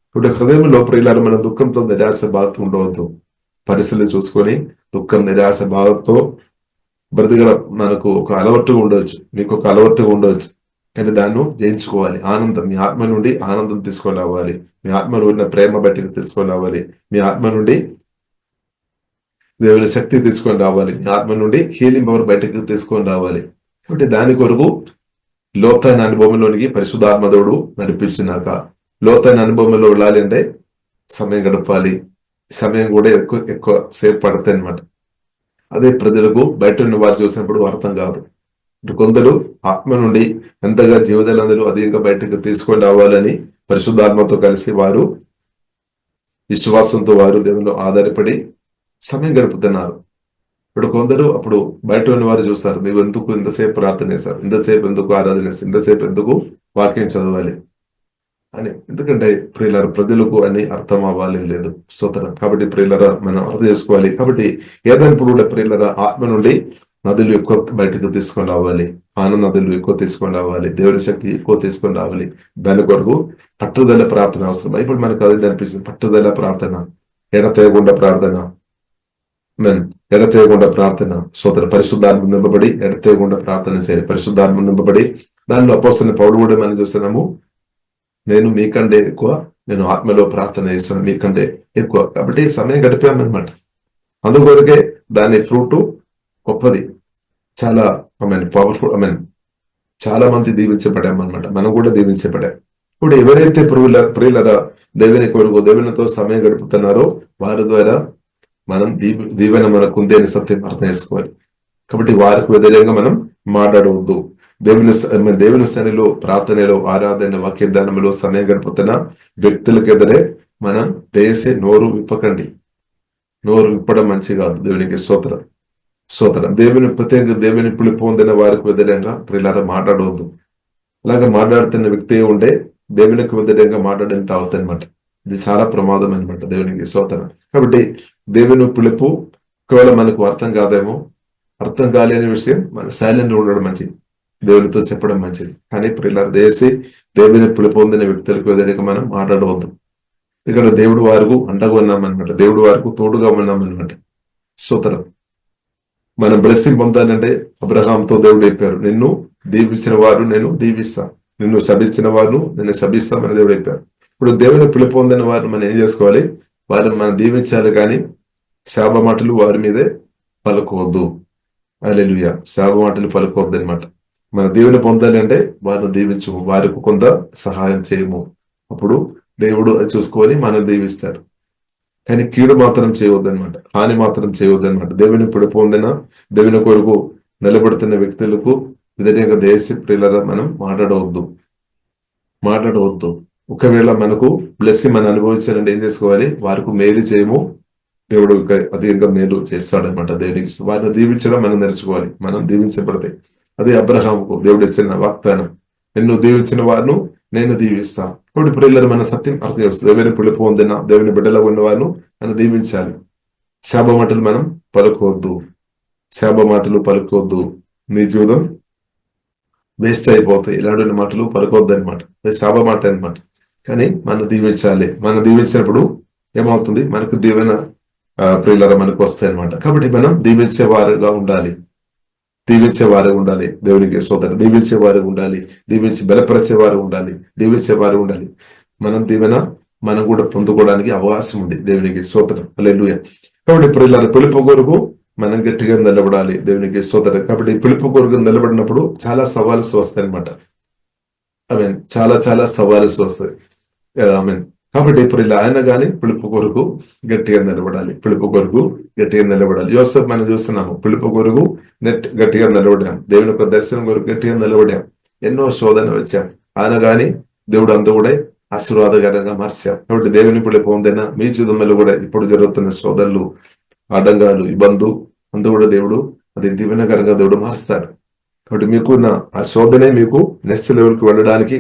ఇప్పుడు హృదయంలో ప్రియులారా, మన దుఃఖంతో, నిరాశ, బాధతో ఉండవద్దు. పరిస్థితులు చూసుకొని దుఃఖం, నిరాశ, బాధతో బ్రతికడం మనకు ఒక అలవాటుగా ఉండవచ్చు, మీకు ఒక అలవాటుగా ఉండవచ్చు. కానీ దాన్ని జయించుకోవాలి. ఆనందం, మీ ఆత్మ నుండి ఆనందం తీసుకొని రావాలి. మీ ఆత్మలో ఉన్న ప్రేమ బయటికి తీసుకొని రావాలి. మీ ఆత్మ నుండి దేవుని శక్తి తీసుకొని రావాలి. మీ ఆత్మ నుండి హీలింగ్ పవర్ బయటకు తీసుకొని రావాలి. కాబట్టి దాని కొరకు లోతైన అనుభవంలోనికి పరిశుద్ధాత్మదేవుడు నడిపించినాక, లోతైన అనుభవంలో వెళ్ళాలి అంటే సమయం గడపాలి. సమయం కూడా ఎక్కువ సేపు పడతాయి అనమాట. అదే ప్రజలకు బయట ఉన్న వారు చూసినప్పుడు అర్థం కాదు. కొందరు ఆత్మ నుండి ఎంతగా జీవజలందరూ అధికంగా బయటకు తీసుకొని రావాలని పరిశుద్ధాత్మతో కలిసి వారు విశ్వాసంతో వారు దేవునిలో ఆధారపడి సమయం గడుపుతున్నారు. ఇప్పుడు కొందరు అప్పుడు బయట ఉన్న వారు చూస్తారు, నువ్వు ఎందుకు ఇంతసేపు ప్రార్థన చేస్తారు, ఇంతసేపు ఎందుకు ఆరాధన చేస్తారు, ఇంతసేపు ఎందుకు వాక్యం చదవాలి అని. ఎందుకంటే ప్రియులార, ప్రజలకు అని అర్థం అవ్వాలి లేదు స్తోత్రం. కాబట్టి ప్రియులార, మనం అర్థం చేసుకోవాలి. కాబట్టి ఏదైనప్పుడు కూడా ప్రియులార, ఆత్మ నుండి నదులు ఎక్కువ బయటకు తీసుకొని రావాలి, ఆనంద నదులు ఎక్కువ తీసుకొని రావాలి, దేవుని శక్తి ఎక్కువ తీసుకొని రావాలి. దాని కొరకు పట్టుదల ప్రార్థన అవసరం. ఇప్పుడు మనకు అది అనిపిస్తుంది, పట్టుదల ప్రార్థన, ఎడతెగకుండా ప్రార్థన, ఎడతెగకుండా ప్రార్థన. సోదర, పరిశుద్ధాత్మ నింపబడి ఎడతెగకుండా ప్రార్థన చేయాలి. పరిశుద్ధాత్మ నింపబడి దానిలో అపోస్తలుడైన పౌలు కూడా మనం చూస్తున్నాము, నేను మీకంటే ఎక్కువ, నేను ఆత్మలో ప్రార్థన చేస్తాను మీకంటే ఎక్కువ. కాబట్టి సమయం గడిపామన్నమాట. అందుకొరకే దాని ఫ్రూట్ గొప్పది, చాలా పవర్ఫుల్. చాలా మంది దీవించబడామన్నమాట, మనం కూడా దీవించబడాం. ఇప్పుడు ఎవరైతే ప్రియులరా దేవుని కొరకు దేవునితో సమయం గడుపుతున్నారో వారి ద్వారా మనం దీవెన మనకు ఉంది అని సత్యం అర్థం చేసుకోవాలి. కాబట్టి వారికి వ్యతిరేకంగా మనం మాట్లాడవద్దు. దేవుని స్థానిలో, ప్రార్థనలో, ఆరాధన, వాక్యదానంలో సమయం గడుపుతున్న వ్యక్తులకు ఎదురే మనం దేశే నోరు విప్పకండి. నోరు విప్పడం మంచి కాదు. దేవునికి స్తోత్రం. దేవుని పిలుపు పొందిన వారికి వ్యతిరేకంగా ప్రియులారా మాట్లాడవద్దు. అలాగే మాట్లాడుతున్న వ్యక్తి ఉంటే దేవునికి వ్యతిరేకంగా మాట్లాడినట్టు అవుతుంది అనమాట. ఇది చాలా ప్రమాదం అనమాట. దేవునికి స్తోత్రం. కాబట్టి దేవుని పిలుపు ఒకవేళ మనకు అర్థం కాదేమో, అర్థం కాలేని విషయం మన సైలెంట్ ఉండడం మంచిది, దేవునితో చెప్పడం మంచిది. కానీ ప్రియులారా, దేవుని పిలుపు పొందిన వ్యక్తులకు వ్యతిరేకంగా మనం మాట్లాడవద్దు. ఇక్కడ దేవుడు వారికి అండగా ఉన్నామన్నమాట, దేవుడు వారికి తోడుగా ఉన్నామన్నమాట. స్తోత్రం. మనం బ్లెస్సింగ్ పొందాలంటే అబ్రహాంతో దేవుడు చెప్పారు, నిన్ను దీవించిన వారు నేను దీవిస్తా, నిన్ను శపించిన వారు నేను శపిస్తామని దేవుడు చెప్పారు. ఇప్పుడు దేవుని పిలుపు పొందిన వారు మనం ఏం చేసుకోవాలి? వారిని మనం దీవించాలి, కానీ శాప మాటలు వారి మీదే పలుకోవద్దు. హల్లెలూయా. శాప మాటలు పలుకోవద్దు అనమాట. మన దేవుని పొందాలి అంటే వారిని దీవించు, వారికి కొంత సహాయం చేయము. అప్పుడు దేవుడు అది చూసుకొని మనం దీవిస్తాడు. కానీ కీడు మాత్రం చేయవద్దనమాట, హాని మాత్రం చేయవద్దనమాట. దేవుని పిలుపు పొందిన, దేవుని కొరకు నిలబడుతున్న వ్యక్తులకు వ్యతిరేకంగా దేశ ప్రియులరా మనం మాట్లాడవద్దు. ఒకవేళ మనకు బ్లెస్సింగ్ మనం అనుభవించాలంటే ఏం చేసుకోవాలి? వారికి మేలు చేయము, దేవుడు అధికంగా మేలు చేస్తాడనమాట. దేవునికి వారిని దీవించడం మనం నేర్చుకోవాలి, మనం దీవించబడతాయి. అదే అబ్రహాముకు దేవుడు ఇచ్చిన వాగ్దానం, నిన్ను దీవించిన వారిను నేను దీవిస్తా. ఇప్పుడు ప్రియులను మన సత్యం అర్థం చేస్తుంది. దేవుని పిలుపు పొందిన దేవుని బిడ్డలో ఉన్న వారిను మనం దీవించాలి. శాప మాటలు మనం పలుకోవద్దు. నీ జీవితం వేస్ట్ అయిపోతాయి. ఇలాంటి మాటలు పలుకోవద్దు అనమాట. అది శాప మాట అనమాట. కానీ మనం దీవించాలి. మనం దీవించినప్పుడు ఏమవుతుంది? మనకు దీవెన ప్రియులరా మనకు వస్తాయి అనమాట. కాబట్టి మనం దీవించేవారుగా ఉండాలి. దేవునికి సోదరు దీవించేవారు ఉండాలి, దీవించి బలపరిచేవారు ఉండాలి. మనం దీవెన మనం కూడా పొందుకోవడానికి అవకాశం ఉంది. దేవునికి స్తోత్రం. హల్లెలూయా. కాబట్టి ప్రియులారా, పిలుపు కొరకు మనం గట్టిగా నిలబడాలి. దేవునికి స్తోత్రం. కాబట్టి పిలుపు కొరకు నిలబడినప్పుడు చాలా సవాల్స్ వస్తాయి అనమాట. చాలా సవాల్స్ వస్తాయి. కాబట్టి ఇప్పుడు ఇలా ఆయన కానీ పిలుపు కొరకు గట్టిగా నిలబడాలి. యోసేపు మనం చూస్తున్నాము, పిలుపు కొరకు గట్టిగా నిలబడాం, దేవుని యొక్క దర్శనం కొరకు గట్టిగా నిలబడాం, ఎన్నో శోధన వచ్చాం. ఆయన కానీ దేవుడు అంతా కూడా ఆశీర్వాదకరంగా మార్చాం. కాబట్టి దేవుని పిలుపు పొందిన మీ జీవితంలో కూడా ఇప్పుడు జరుగుతున్న శోధనలు, ఆటంకాలు, ఇబ్బందులు అంతా కూడా దేవుడు అది దీవెనకరంగా దేవుడు మారుస్తాడు. కాబట్టి మీకున్న ఆ శోధనే మీకు నెక్స్ట్ లెవెల్కి వెళ్ళడానికి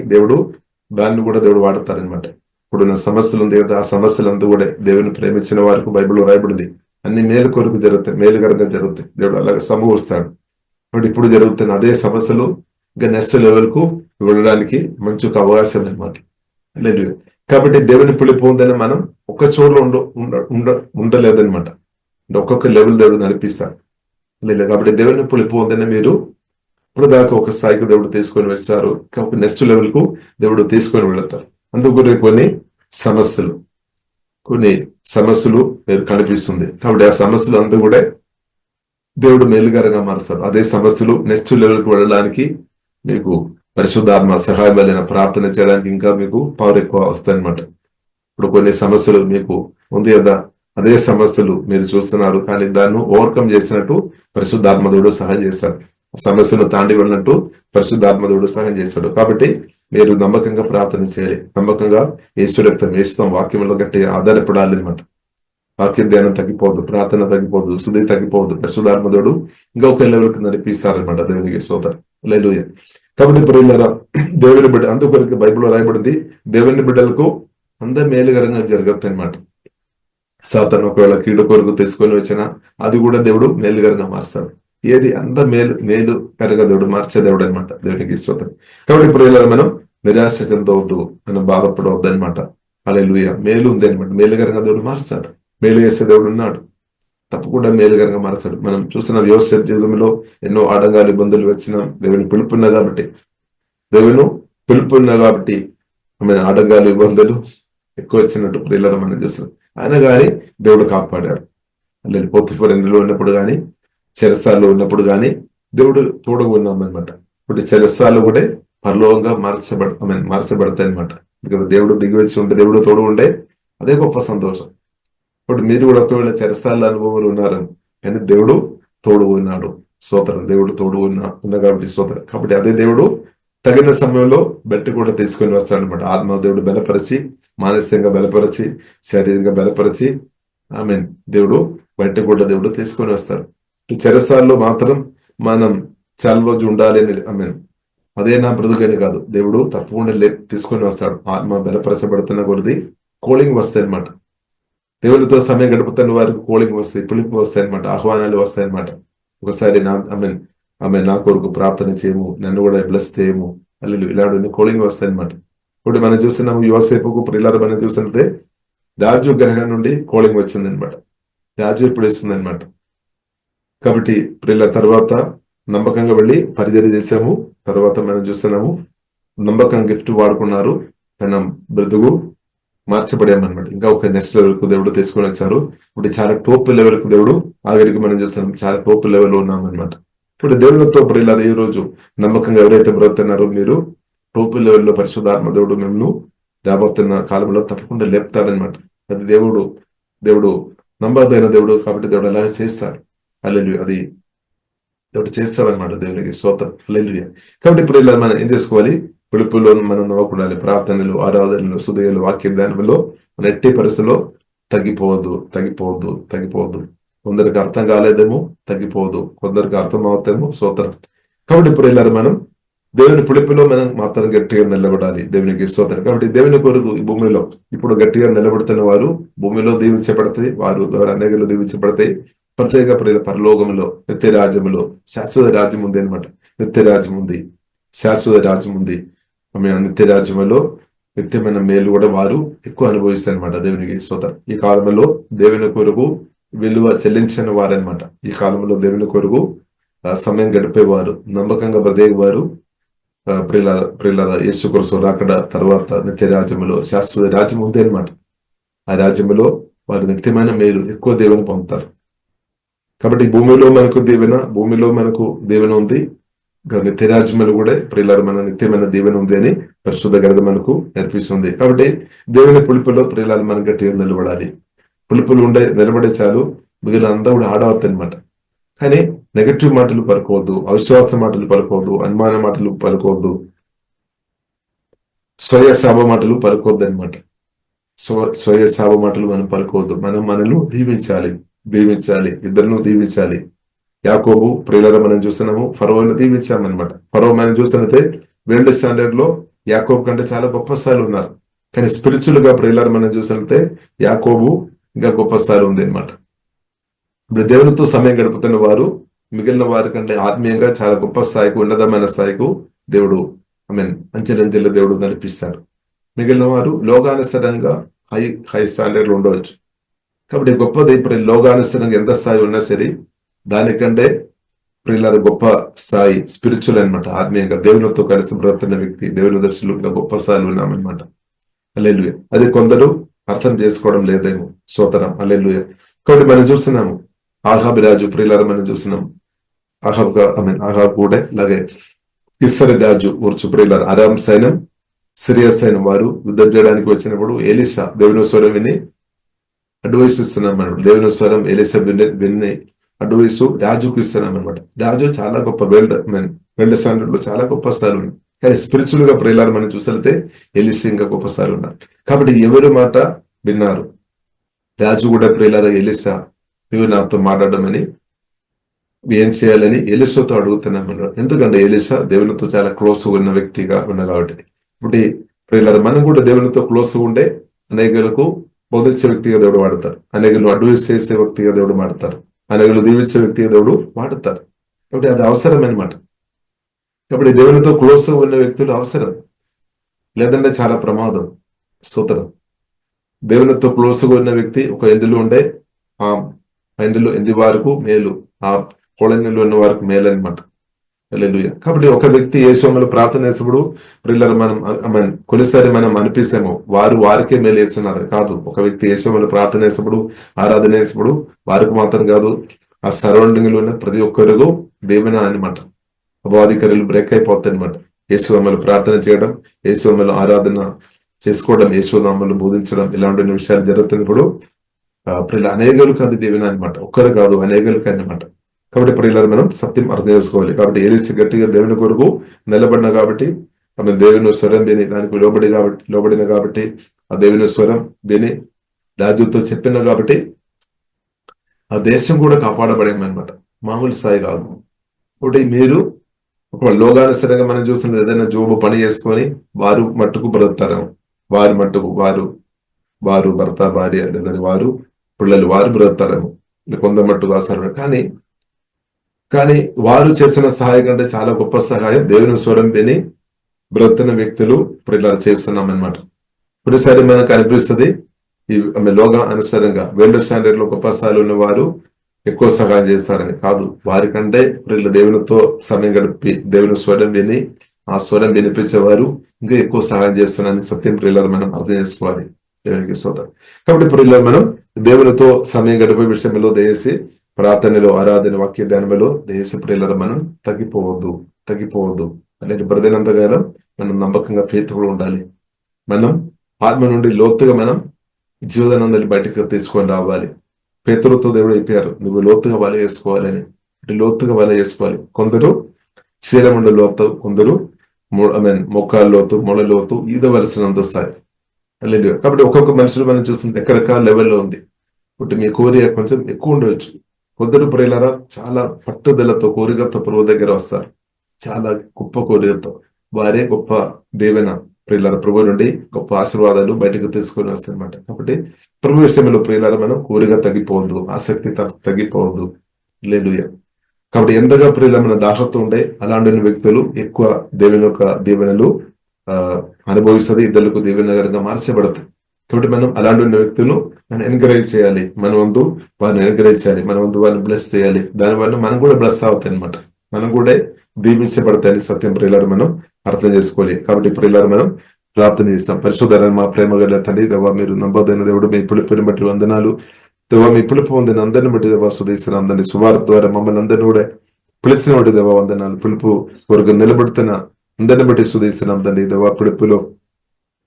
దాన్ని కూడా దేవుడు వాడతారనమాట. ఇప్పుడున్న సమస్యలు ఉంది కదా, ఆ సమస్యలంతా కూడా దేవుని ప్రేమించిన వారికి బైబిల్లో రాయబడింది అన్ని మేలు కొరకు జరుగుతాయి, మేలుకరంగా జరుగుతాయి, దేవుడు అలాగే సమకూరుస్తాడు. కాబట్టి ఇప్పుడు జరుగుతున్న అదే సమస్యలు ఇంకా నెక్స్ట్ లెవెల్ కు వెళ్ళడానికి మంచి ఒక అవకాశం అనమాట. లేదు, కాబట్టి దేవుని పిలుపు ఉందని మనం ఒక్క చోట్ల ఉండలేదనమాట. ఒక్కొక్క లెవెల్ దేవుడు నడిపిస్తాడు. లేదు, కాబట్టి దేవుని పిలుపు ఉందని మీరు ఇప్పుడు దాకా ఒక స్థాయికి దేవుడు తీసుకొని వచ్చారు, కాబట్టి నెక్స్ట్ లెవెల్ కు దేవుడు తీసుకొని వెళతారు. అందుకు కొన్ని సమస్యలు మీరు కనిపిస్తుంది. కాబట్టి ఆ సమస్యలు అందరూ కూడా దేవుడు మేలుగారంగా మారుస్తాడు. అదే సమస్యలు నెక్స్ట్ లెవెల్కి వెళ్ళడానికి మీకు పరిశుద్ధాత్మ సహాయమైన ప్రార్థన చేయడానికి ఇంకా మీకు పవర్ ఎక్కువ వస్తాయన్నమాట. ఇప్పుడు కొన్ని సమస్యలు మీకు ఉంది కదా, అదే సమస్యలు మీరు చూస్తున్నారు, కానీ దాన్ని ఓవర్కమ్ చేసినట్టు పరిశుద్ధాత్మదేవుడు సహాయం చేస్తాడు. సమస్యను తాండి వెళ్ళినట్టు పరిశుద్ధాత్మదేవుడు సహాయం చేస్తాడు. కాబట్టి మీరు నమ్మకంగా ప్రార్థన చేయాలి, నమ్మకంగా యేసు రక్తం వేస్తాం వాక్యంలో గట్టి ఆధారపడాలి అనమాట. వాక్య ధ్యానం తగ్గిపోదు, ప్రార్థన తగ్గిపోదు, శుద్ధి తగ్గిపోదు. పరిశుద్ధాత్మదేవుడు ఇంకొక లెవెల్కి నడిపిస్తారనమాట. దేవునికి స్తోత్రం. హల్లెలూయా. కాబట్టి ప్రియులారా, దేవుని బిడ్డ అందుకొరకు బైబిల్లో రాయబడింది, దేవుని బిడ్డలకు అంత మేలుకరంగా జరుగుతాయి అనమాట. సాతాను ఒకవేళ కీడు కొరకు తీసుకొని వచ్చినా అది కూడా దేవుడు మేలుకరంగా మారుస్తాడు. ఏది అంత మేలుకరంగా దేవుడు మార్చే దేవుడు అనమాట. దేవునికి స్తోత్రం. కాబట్టి ప్రియులారా, మనం నిరాశ చెందవద్దు, మనం బాధపడవద్దు అనమాట. హల్లెలూయా. మేలు ఉంది అనమాట, మేలుకరంగా దేవుడు మార్చాడు. మేలు చేసే దేవుడు ఉన్నాడు, తప్పకుండా మేలుకరంగా మార్చాడు. మనం చూసిన యోసేపు జీవితంలో ఎన్నో ఆటంకాలు ఇబ్బందులు వచ్చిన దేవుని పిలుపున్నా కాబట్టి ఆమె ఆటంకాలు ఇబ్బందులు ఎక్కువ వచ్చినట్టు ప్రియులను మనం చూస్తున్నాం. ఆయన కానీ దేవుడు కాపాడారు. అలాగే పోతిఫర్ ఇంటిలో ఉన్నప్పుడు కానీ, చెరసాల్లో ఉన్నప్పుడు కానీ దేవుడు తోడుగా ఉన్నామన్నమాట. ఇప్పుడు చెరసాలు కూడా పరలోకంగా మార్చబడతాయి అనమాట. ఇక్కడ దేవుడు దిగి వచ్చి ఉంటే, దేవుడు తోడు ఉండే, అదే గొప్ప సంతోషం. ఇప్పుడు మీరు కూడా ఒకవేళ చెరసాల అనుభవాలు ఉన్నారు, కానీ దేవుడు తోడు ఉన్నాడు. స్తోత్రం. దేవుడు తోడు ఉన్నా కాబట్టి స్తోత్రం. కాబట్టి అదే దేవుడు తగిన సమయంలో బెట్టి కూడా తీసుకొని వస్తాడు అనమాట. ఆత్మ దేవుడు బలపరిచి, మానసికంగా బలపరిచి, శారీరకంగా బలపరిచి, దేవుడు బయట కూడా దేవుడు తీసుకొని వస్తాడు. ఈ చెరసాల్లో మాత్రం మనం చాలా రోజు ఉండాలి అని అదే నా బ్రతుకని కాదు, దేవుడు తప్పకుండా తీసుకొని వస్తాడు. ఆత్మ బలపరచబడుతున్న కొద్ది కోలింగ్ వస్తాయి అనమాట. దేవునితో సమయం గడుపుతున్న వారికి కోలింగ్ వస్తాయి, పిలుపు వస్తాయి అనమాట, ఆహ్వానాలు వస్తాయి అనమాట. ఒకసారి నా కొరకు ప్రార్థన చేయము, నన్ను కూడా బ్లెస్ చేయము, అల్లు ఇలాంటి కోలింగ్ వస్తాయి అనమాట. ఇప్పుడు మనం చూస్తున్నాము యోసేపుకు ప్రియులారా, మనం చూసినట్టే రాజు గ్రహం నుండి కోలింగ్ వచ్చింది అనమాట. రాజు ఇప్పుడు ఇస్తుంది అనమాట. కాబట్టి ప్రియుల తర్వాత నమ్మకంగా వెళ్ళి పరిచర్య చేసాము. తర్వాత మనం చూస్తున్నాము నమ్మకం గిఫ్ట్ వాడుకున్నారు, మనం బ్రతుకు మార్చబడామన్నమాట. ఇంకా ఒక నెక్స్ట్ లెవెల్కు దేవుడు తీసుకొని వచ్చారు. ఇప్పుడు చాలా టాప్ లెవెల్కు దేవుడు ఆఖరికి మనం చూస్తున్నాం, చాలా టాప్ లెవెల్ ఉన్నామన్నమాట. ఇప్పుడు దేవునితో ప్రియులారా, ఈ రోజు నమ్మకంగా ఎవరైతే బ్రతున్నారో మీరు టాప్ లెవెల్లో పరిశుద్ధాత్మ దేవుడు మేము రాబోతున్న కాలంలో తప్పకుండా లేపుతాడనమాట. అది దేవుడు నమ్మదైన దేవుడు కాబట్టి దేవుడు అలా చేస్తాడు. హల్లెలూయా. అది దేవుడు చేస్తాడనమాట. దేవునికి స్తోత్రం. హల్లెలూయా. కాబట్టి ఇప్పుడు ఇలా మనం ఏం చేసుకోవాలి, పిలుపులో మనం నవ్వుకుండాలి, ప్రార్థనలు, ఆరాధనలు, సుదయాలు, వాక్య ధ్యానంలో మన ఎట్టి పరిస్థితిలో తగ్గిపోవద్దు. కొందరికి అర్థం కాలేదేమో తగ్గిపోవద్దు, కొందరికి అర్థం అవుతామో స్తోత్రం. కాబట్టి ఇప్పుడు ఇలా మనం దేవుని పిలుపులో మనం మాత్రం గట్టిగా నిలబడాలి. దేవునికి స్తోత్రం. కాబట్టి దేవుని కొరకు ఈ భూమిలో ఇప్పుడు గట్టిగా నిలబడుతున్న వారు భూమిలో దీవించబడతాయి, వారు ద్వారా అనేకలు దీవించబడతాయి. ప్రత్యేక ప్రియుల పరలోకములో నిత్య రాజ్యములో శాశ్వత రాజ్యం ఉంది అనమాట. నిత్య రాజ్యం ఉంది, శాశ్వత రాజ్యం ఉంది. ఆమె నిత్య రాజ్యములో నిత్యమైన మేలు కూడా వారు ఎక్కువ అనుభవిస్తారు అనమాట. దేవునికి స్తోత్రం. ఈ కాలంలో దేవుని కొరకు విలువ చెల్లించిన వారనమాట. ఈ కాలంలో దేవుని కొరకు సమయం గడిపేవారు, నమ్మకంగా బ్రతికేవారు. ప్రియుల యేసు కొరకు రాకడ తర్వాత నిత్య రాజ్యములో శాశ్వత రాజ్యం ఉంది అనమాట. ఆ రాజ్యములో వారు నిత్యమైన మేలు ఎక్కువ దేవుని పొందుతారు. కాబట్టి భూమిలో మనకు దీవెన ఉంది, నిత్య రాజ్యములు కూడా ప్రియులారు మన నిత్యమైన దీవెన ఉంది అని పరిశుద్ధ గ్రంథం మనకు నేర్పిస్తుంది. కాబట్టి దేవుని పిలుపులో ప్రియులారు మనం గట్టిగా నిలబడాలి. పిలుపులు నిలబడే చాలు, మిగిలిన అంతా కూడా ఆడవద్దు అనమాట. కానీ నెగటివ్ మాటలు పలుకోవద్దు, అవిశ్వాస మాటలు పలుకోవద్దు, అనుమాన మాటలు పలుకోవద్దు, స్వయ శాప మాటలు పలుకోవద్దు అనమాట. స్వయ శాప మాటలు మనం పలుకోవద్దు. మనం మనల్ని దీవించాలి, ఇద్దరిను దీవించాలి. యాకోబు ప్రియులరా మనం చూస్తున్నాము ఫరోని దీవించామన్నమాట. ఫరో మనం చూస్తున్నట్టే వరల్డ్ స్టాండర్డ్ లో యాకోబు కంటే చాలా గొప్ప స్థాయిలో ఉన్నారు. కానీ స్పిరిచువల్ గా ప్రియులరా మనం చూసినట్టే యాకోబు ఇంకా గొప్ప స్థాయిలో ఉంది అనమాట. ఇప్పుడు దేవునితో సమయం గడుపుతున్న వారు మిగిలిన వారి కంటే ఆత్మీయంగా చాలా గొప్ప స్థాయికి, ఉన్నతమైన స్థాయికు దేవుడు అంచెలంచెల దేవుడు నడిపిస్తాడు. మిగిలిన వారు లోకానుసరంగా హై స్టాండర్డ్ ఉండవచ్చు. కాబట్టి గొప్పది ఇప్పుడు లోకానుసరంగా ఎంత స్థాయి ఉన్నా సరే దానికంటే ప్రియులారు గొప్ప స్థాయి స్పిరిచువల్ అనమాట. ఆత్మీయంగా దేవునితో కలిసి బ్రతున్న వ్యక్తి, దేవుని దర్శనం గొప్ప స్థాయిలో ఉన్నామన్నమాట. హల్లెలూయా. అది కొందరు అర్థం చేసుకోవడం లేదేమో. స్తోత్రం. హల్లెలూయా. కాబట్టి మనం చూస్తున్నాము ఆహాబు రాజు ప్రియులారు మనం చూస్తున్నాం. ఆహాబ్ కూడా అలాగే ఇస్రాయేలు రాజు ఊర్చు ప్రియులారు అరామ్ సైన్యం, సిరియా సైన్యం వారు యుద్ధం చేయడానికి వచ్చినప్పుడు ఎలీషా దేవుని స్వరం విని అడ్వైస్ ఇస్తున్నాం అన్నమాట. దేవుని స్వరం ఎలీషా విని అడ్వైస్ రాజుకు ఇస్తున్నాం అనమాట. రాజు చాలా గొప్ప వరల్డ్ స్టాండర్డ్ లో చాలా గొప్ప స్థాయిలు ఉన్నాయి. కానీ స్పిరిచువల్ గా ప్రియులారు మనం చూసితే ఎలీషా ఇంకా గొప్ప స్థాయిలు ఉన్నారు. కాబట్టి ఎవరి మాట విన్నారు? రాజు కూడా ప్రియులారు ఎలీషా దేవుడు నాతో మాట్లాడమని ఏం చేయాలని ఎలీషాతో అడుగుతున్నాం. ఎందుకంటే ఎలీషా దేవునితో చాలా క్లోజ్ ఉన్న వ్యక్తిగా ఉన్న కాబట్టి. ఇప్పుడు ప్రియులారు మనం కూడా దేవునితో క్లోజ్ ఉండే అనేకులకు బోధించే వ్యక్తిగా దేవుడు వాడతారు, అనేకులు అడ్వైస్ చేసే వ్యక్తిగా దేవుడు వాడతారు, అనేకులు దీవించే వ్యక్తిగా దేవుడు వాడతారు. కాబట్టి అది అవసరం అనమాట. కాబట్టి దేవునితో క్లోజ్ ఉన్న వ్యక్తులు అవసరం, లేదంటే చాలా ప్రమాదం. సూత్రం. దేవునితో క్లోజ్గా ఉన్న వ్యక్తి ఒక ఇంటిలో ఉండే ఆ ఇంటిలో ఇంటి వారికి మేలు, ఆ కొలనీలో ఉన్న వారికి మేలు అనమాట. హల్లెలూయా. కాబట్టి ఒక వ్యక్తి యేసుమలు ప్రార్థన చేసినప్పుడు ప్రియులారా మనం కొన్నిసారి మనం అనిపిస్తాము వారికే మేలు చేస్తున్నారు కాదు. ఒక వ్యక్తి యేసుమలు ప్రార్థన చేసినప్పుడు, ఆరాధన చేసినప్పుడు వారికి మాత్రం కాదు, ఆ సరౌండింగ్ లో ఉన్న ప్రతి ఒక్కరికి దేవున అనమాట. అపవాదికరులు బ్రేక్ అయిపోతాయి అనమాట. యేసుమలు ప్రార్థన చేయడం, యేసుమలు ఆరాధన చేసుకోవడం, యేసునామలు బోధించడం ఇలాంటి విషయాలు జరుగుతున్నప్పుడు అనేకులకు అది దేవున అనమాట. ఒక్కరు కాదు, అనేకులకు అనమాట. కాబట్టి ప్రియులారా మనం సత్యం అర్థం చేసుకోవాలి. కాబట్టి ఎలీషా గట్టిగా దేవుని కొరకు నిలబడిన కాబట్టి ఆమె దేవుని స్వరం విని దానికి లోబడిన కాబట్టి ఆ దేవుని స్వరం విని రాజుతో చెప్పిన కాబట్టి ఆ దేశం కూడా కాపాడబడేమన్నమాట. మామూలు స్థాయి కాదు. కాబట్టి మీరు ఒక లోకానుసరంగా మనం చూస్తున్నది ఏదైనా జోబు పని చేసుకొని వారు మట్టుకు బ్రతుకుతారు, వారి మట్టుకు వారు భర్త భార్య లేదని వారు పిల్లలు వారు బ్రతుకుతారేమో, కొంత మట్టుకు ఆసారు. కానీ వారు చేసిన సహాయం కంటే చాలా గొప్ప సహాయం దేవుని స్వరం విని బ్రతున్న వ్యక్తులు ఇప్పుడు ఇలా చేస్తున్నాం అనమాట. ఇప్పుడుసారి మనకు అనిపిస్తుంది ఈ లోగా అనుసారంగా వరల్డ్ స్టాండర్డ్ లో గొప్ప స్థాయిలో ఉన్న వారు ఎక్కువ సహాయం చేస్తారని కాదు. వారికంటే ఇప్పుడు దేవునితో సమయం గడిపి దేవుని స్వరం విని ఆ స్వరం వినిపించేవారు ఇంకా ఎక్కువ సహాయం చేస్తున్నారని సత్యం ప్రియులారా మనం అర్థం చేసుకోవాలి. దేవునికి స్తోత్రం. కాబట్టి ఇప్పుడు ఇలా మనం దేవునితో సమయం గడిపే విషయంలో దయచేసి ప్రార్థనలో, ఆరాధన, వాక్య ధ్యానంలో దేశ ప్రియులారా మనం తగ్గిపోవద్దు అనేది బ్రదనంతగా మనం నమ్మకంగా ఫెయిత్ కూడా ఉండాలి. మనం ఆత్మ నుండి లోతుగా మనం జీవనానందాన్ని బయటకు తీసుకొని రావాలి. పేతురుతో దేవుడు చెప్పారు నువ్వు లోతుగా వల వేసుకోవాలని. లోతుగా వల వేసుకోవాలి. కొందరు చీలముండ లోతు, కొందరు మొక్కాల లోతు, మొల లోతు ఈదవలసినంత స్థాయి. కాబట్టి ఒక్కొక్క మనుషులు మనం చూస్తుంటే రకరకాల లెవెల్లో ఉంది. ఇప్పుడు మీ కోరిక కొంచెం ఎక్కువ ఉండవచ్చు. కొందరు ప్రియులారా చాలా పట్టుదలతో కోరికతో ప్రభు దగ్గర వస్తారు, చాలా గొప్ప కోరికతో. వారే గొప్ప దేవన ప్రియులారా ప్రభు నుండి గొప్ప ఆశీర్వాదాలు బయటకు తీసుకొని వస్తాయి అన్నమాట. కాబట్టి ప్రభు విషయంలో ప్రియులారా మనం కోరిక తగ్గిపోవద్దు, ఆసక్తి తగ్గిపోవద్దు. హల్లెలూయా. కాబట్టి ఎంతగా ప్రియుల మన దాహతో ఉండే అలాంటి వ్యక్తులు ఎక్కువ దేవుని యొక్క దీవెనలు అనుభవిస్తుంది, ఇద్దరులకు దీవెనగరంగా మార్చబడతాయి. కాబట్టి మనం అలాంటి ఉన్న వ్యక్తులు మనం ఎంకరేజ్ చేయాలి, మన వంతు వారిని ఎంకరేజ్ చేయాలి, మన వంతు వారిని బ్లెస్ చేయాలి. దానివల్ల మనం కూడా బ్లెస్ అవుతాయి అనమాట, మనం కూడా దీవించబడతాయని సత్యం ప్రియులారా మనం అర్థం చేసుకోవాలి. కాబట్టి ప్రియులారా మనం ప్రార్థన చేస్తాం. పరిశుద్ధ మా ప్రేమ గల తండ్రి దేవా, మీరు నమ్మదైన దేవుడు, మీ పిలుపుని బట్టి వందనాలు దేవా. మీ పిలుపు పొందిన అందరిని బట్టి దేవా సుదేశం అందరినీ సువార్త ద్వారా మమ్మల్ని అందరినీ కూడా పిలిచిన బట్టి దేవా వందనాలు. పిలుపు కొరకు నిలబడుతున్న అందరిని బట్టి సుదేశం తండ్రి దేవా. పిలుపులో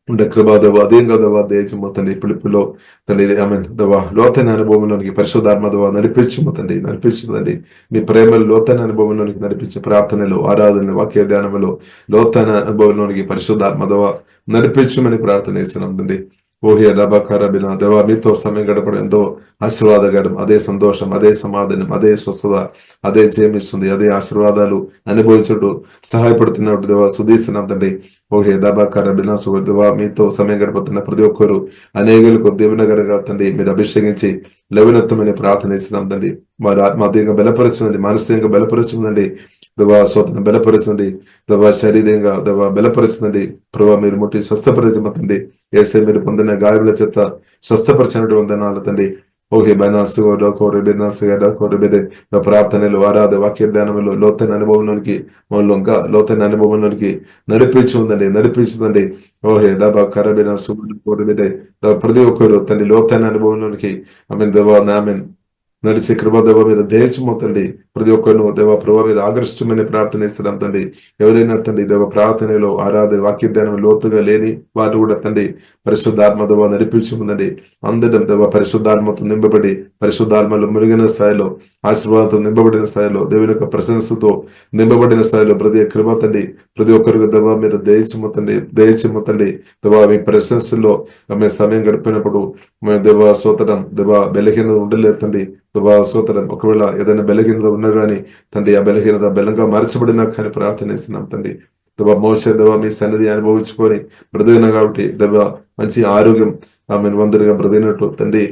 ఉండే కృపా దేవా, అదేంగా దేవా దయచేమో తండ్రి. పిలుపులో తండ్రి ఆమె దేవా లోతైన అనుభవంలోనికి పరిశుద్ధాత్మ దేవా నడిపించుము తండ్రి. మీ ప్రేమలు లోతైన అనుభవంలోనికి నడిపించే ప్రార్థనలు, ఆరాధనలు, వాక్య ధ్యానములు లోతైన అనుభవంలోనికి పరిశుద్ధాత్మ దేవా నడిపించమని ప్రార్థన చేస్తున్నాం తండ్రి. ఓహే డబాకారబిన దేవా మీతో సమయం గడపడం ఎంతో ఆశీర్వాదకరం. అదే సంతోషం, అదే సమాధానం, అదే స్వస్థత, అదే జయమిస్తుంది, అదే ఆశీర్వాదాలు అనుభవించుడు సహాయపడుతున్నట్టు దేవా సుధీస్తున్నాం తండ్రి. ఓహే డబాకారబిన దేవా మీతో సమయం గడుపుతున్న ప్రతి ఒక్కరు అనేకులకు దేవునగరగా తండ్రి మీరు అభిషేకించి లవనత్వమని ప్రార్థన ఇస్తున్నాం తండ్రి. వారి ఆత్మీయంగా బలపరచుందండి, మానసికంగా బలపరచుందండి దేవా. స్వతను బలపరచుండి దేవా, శరీరంగా దేవా బలపరచుందండి ప్రభావ. మీరు ముట్టి స్వస్థపరచమంతండి. ఏసే మీరు పొందిన గాయముల చేత స్వస్థపరిచినటువంటి వందనాలు తండ్రి. ఓకే బైనాసు కోరబెదే ప్రార్థనలు ఆరాధ వాక్య ధ్యానంలో లోతైన అనుభవంలోనికి మనలో ఇంకా లోతైన అనుభవంలోనికి నడిపించుందండి. ఓహే డబా కరబిన సుబుడు కోరబెదే ప్రతి ఒక్కరు తండ్రి లోతైన అనుభవంలోనికి ఆమెన్ నడిచే కృప దేవ మీరు దేశమవుతండి. ప్రతి ఒక్కరు దేవ ప్రభావ మీరు ఆకర్షించమని ప్రార్థన ఇస్తున్నాం తండ్రి. ఎవరైనా తండ్రి దేవ ప్రార్థనలో ఆరాధన వాక్య ధ్యానం లోతుగా లేని వారు కూడా తండ్రి పరిశుద్ధాత్మ దేవ నడిపించుకుందండి. అందరం దేవ పరిశుద్ధాత్మతో నింపబడి పరిశుద్ధాత్మలో మురిగిన స్థాయిలో ఆశీర్వాదంతో నింపబడిన స్థాయిలో దేవుని యొక్క ప్రశంసతో నింపబడిన స్థాయిలో ప్రతి కృప తండ్రి ప్రతి ఒక్కరికి దేవ మీరు దయచేమతండి దేవ. మీ ప్రశంసలో ఆమె సమయం గడిపినప్పుడు మేము దేవ సోతడం దేవ బలహీనత ఉండలేదు తండ్రి. సోతరం ఒకవేళ ఏదైనా బలహీనత ఉన్నా కానీ తండ్రి ఆ బలహీనత బలంగా మార్చబడినా కానీ ప్రార్థన ఇస్తున్నాం తండ్రి. మోసే దేవ మీ సన్నిధి అనుభవించుకొని బ్రతికిన కాబట్టి దేవ మంచి ఆరోగ్యం ఆమె వందరుగా బ్రతికినట్టు తండ్రి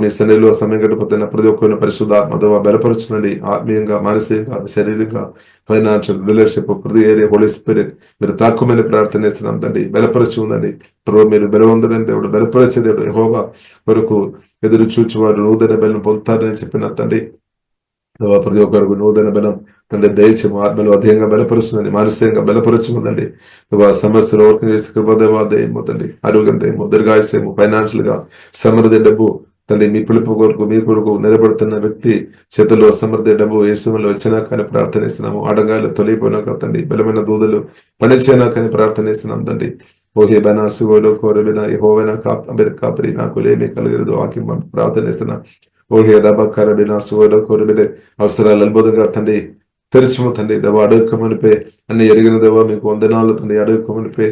మీ సన్నిధిలో సమయం గడిపోతున్న ప్రతి ఒక్కరిని పరిశుద్ధాత్మ దేవ బలపరచునండి. ఆత్మీయంగా, మానసికంగా, శారీరకంగా, ఫైనాన్షియల్, రిలేషన్షిప్ ప్రతి ఏరియా హోలీ స్పిరిట్ మీరు తాక్కుమని ప్రార్థన చేస్తున్నాం తండ్రి. బలపరచు ఉందండి ప్రభు. మీరు బలవంతుడని దేవుడు, బలపరిచే దేవుడు. యెహోవా వరకు ఎదురు చూచువారు నూతన బలం పొందుతారని చెప్పిన తండ్రి. ప్రతి ఒక్కరికి నూతన బలం తండ్రి దయచేమో. ఆత్మలో అధికంగా బలపరుచుందండి, మానసికంగా బలపరచుందండి. సమస్యలు ఓవర్కమ్ చేసి కృపదేవా దయమో తండ్రి. ఆరోగ్యం దయమో, దీర్ఘాయుసేమో, ఫైనాన్షియల్ గా సమృద్ధి, డబ్బు తండ్రి మీ పిలుపు కొరకు మీ కొరకు నిలబడుతున్న వ్యక్తి చేతుల్లో సమృద్ధి, డబ్బు యేసులో వచ్చినా కానీ ప్రార్థనిస్తున్నాము. ఆటంకాలు తొలగిపోయినాక తండ్రి బలమైన దూదలు పనిచేనా కానీ ప్రార్థనిస్తున్నాం తండ్రి. ఓహే బనాసుగోలో కోరబిన యెహోవా కాపరి నాకు లేమి కలిగదు వాక్యం ప్రార్థనిస్తున్నా. ఓహే డబక్కరబిన సుగోలో కోరబిడే అవసరాలు అద్భుతంగా తండ్రి తెరుచుము తండ్రి. దేవ అడుగుకమనిపే అన్ని ఎరిగిన దేవ మీకు వందనాలు తండ్రి. అడుగుకమనిపే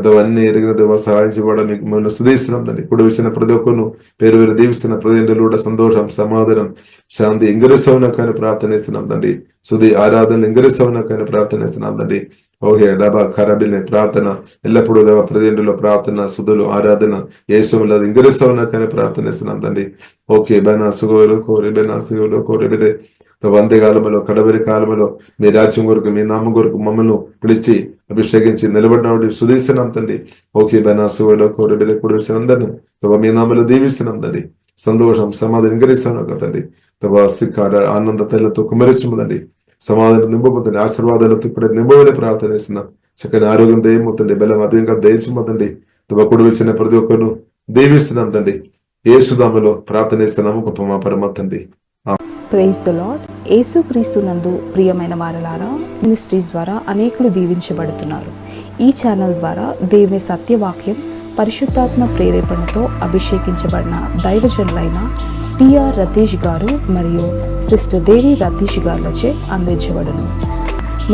దేవ అన్ని ఎరిగిన దేవ సహాయం చేయడం మీకు మనం సుధీస్తున్నాం తండ్రి. కూడా విసిన ప్రతి ఒక్కరు పేరు వేరు దీవిస్తున్న ప్రతి ఇంటిలో కూడా సంతోషం, సమాధానం, శాంతి ఇంగరిస్తావునా కానీ ప్రార్థనిస్తున్నాం తండ్రి. సుధి ఆరాధన ఇంగరిస్తావునా కానీ ప్రార్థనిస్తున్నాం తండ్రి. ఓహే డబా ఖరాబిల్ ప్రార్థన ఎల్లప్పుడూ దేవ ప్రతి ఇంటిలో ప్రార్థన, సుధులు, ఆరాధన యేసులో ఇంగరిస్తావునా కానీ ప్రార్థనిస్తున్నాం తండ్రి. ఓకే బెనా సుగోలు కోరి బెనా సుగోలు కోరిబిదే వందేకాలంలో కడవరి కాలంలో మీ రాజ్యం కొరకు మీ నామం కొరకు మమ్మల్ని పిలిచి అభిషేకించి నిలబడిన సుధీస్తున్నాం తండ్రి. ఓకే బనాసులో కోరబిల కూడా అందరినీ మీ నామలో దీవిస్తున్నాం తండ్రి. సంతోషం, సమాధానం ఇంకరిస్తున్నాం తండ్రి. సిక్కార ఆనంద తైలతో కుమరించమండి. సమాధానం నింపబోతండి. ఆశీర్వాదాలతో కూడా నింపమని ప్రార్థన చేస్తున్నాం. చక్కని ఆరోగ్యం దయమవుతండి, బలం అధికంగా దయచమతండి. కూడా విలిసిన ప్రతి ఒక్కరు దీవిస్తున్నాం తండ్రి. యేసునామములో ప్రార్థన చేస్తున్నాము గొప్ప మా పరమ తండ్రి. Praise the Lord. యేసుక్రీస్తు నందు ప్రియమైన వారలారా, మినిస్ట్రీస్ ద్వారా అనేకులు దీవించబడుతున్నారు. ఈ ఛానల్ ద్వారా దేవుని సత్యవాక్యం పరిశుద్ధాత్మ ప్రేరేపణతో అభిషేకించబడిన దైవజనులైన టిఆర్ రతీష్ గారు మరియు సిస్టర్ దేవి రతీష్ గారులచే అందించబడును.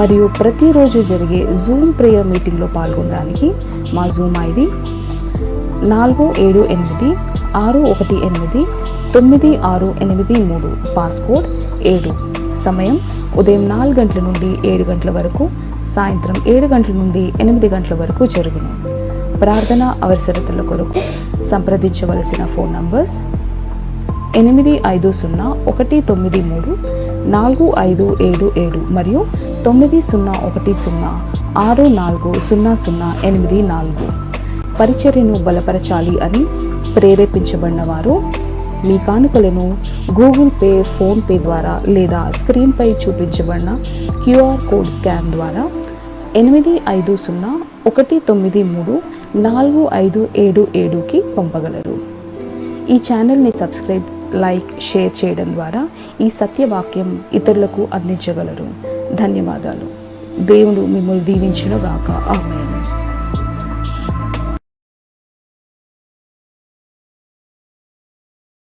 మరియు ప్రతిరోజు జరిగే జూమ్ ప్రేయర్ మీటింగ్లో పాల్గొనడానికి మా జూమ్ ఐడి 4786189683, పాస్కోడ్ 7. సమయం ఉదయం 4 గంటల నుండి 7 గంటల వరకు, సాయంత్రం 7 గంటల నుండి 8 గంటల వరకు జరుగును. ప్రార్థన అవసరతల కొరకు సంప్రదించవలసిన ఫోన్ నంబర్స్ 8501934577 మరియు 9010640084. పరిచర్యను బలపరచాలి అని ప్రేరేపించబడిన వారు మీ కానుకలను గూగుల్ పే, ఫోన్ పే ద్వారా లేదా స్క్రీన్పై చూపించబడిన క్యూఆర్ కోడ్ స్కాన్ ద్వారా 8501934577కి పంపగలరు. ఈ ఛానల్ని సబ్స్క్రైబ్, లైక్, షేర్ చేయడం ద్వారా ఈ సత్యవాక్యం ఇతరులకు అందించగలరు. ధన్యవాదాలు. దేవుడు మిమ్మల్ని దీవించును గాక. ఆమేన్.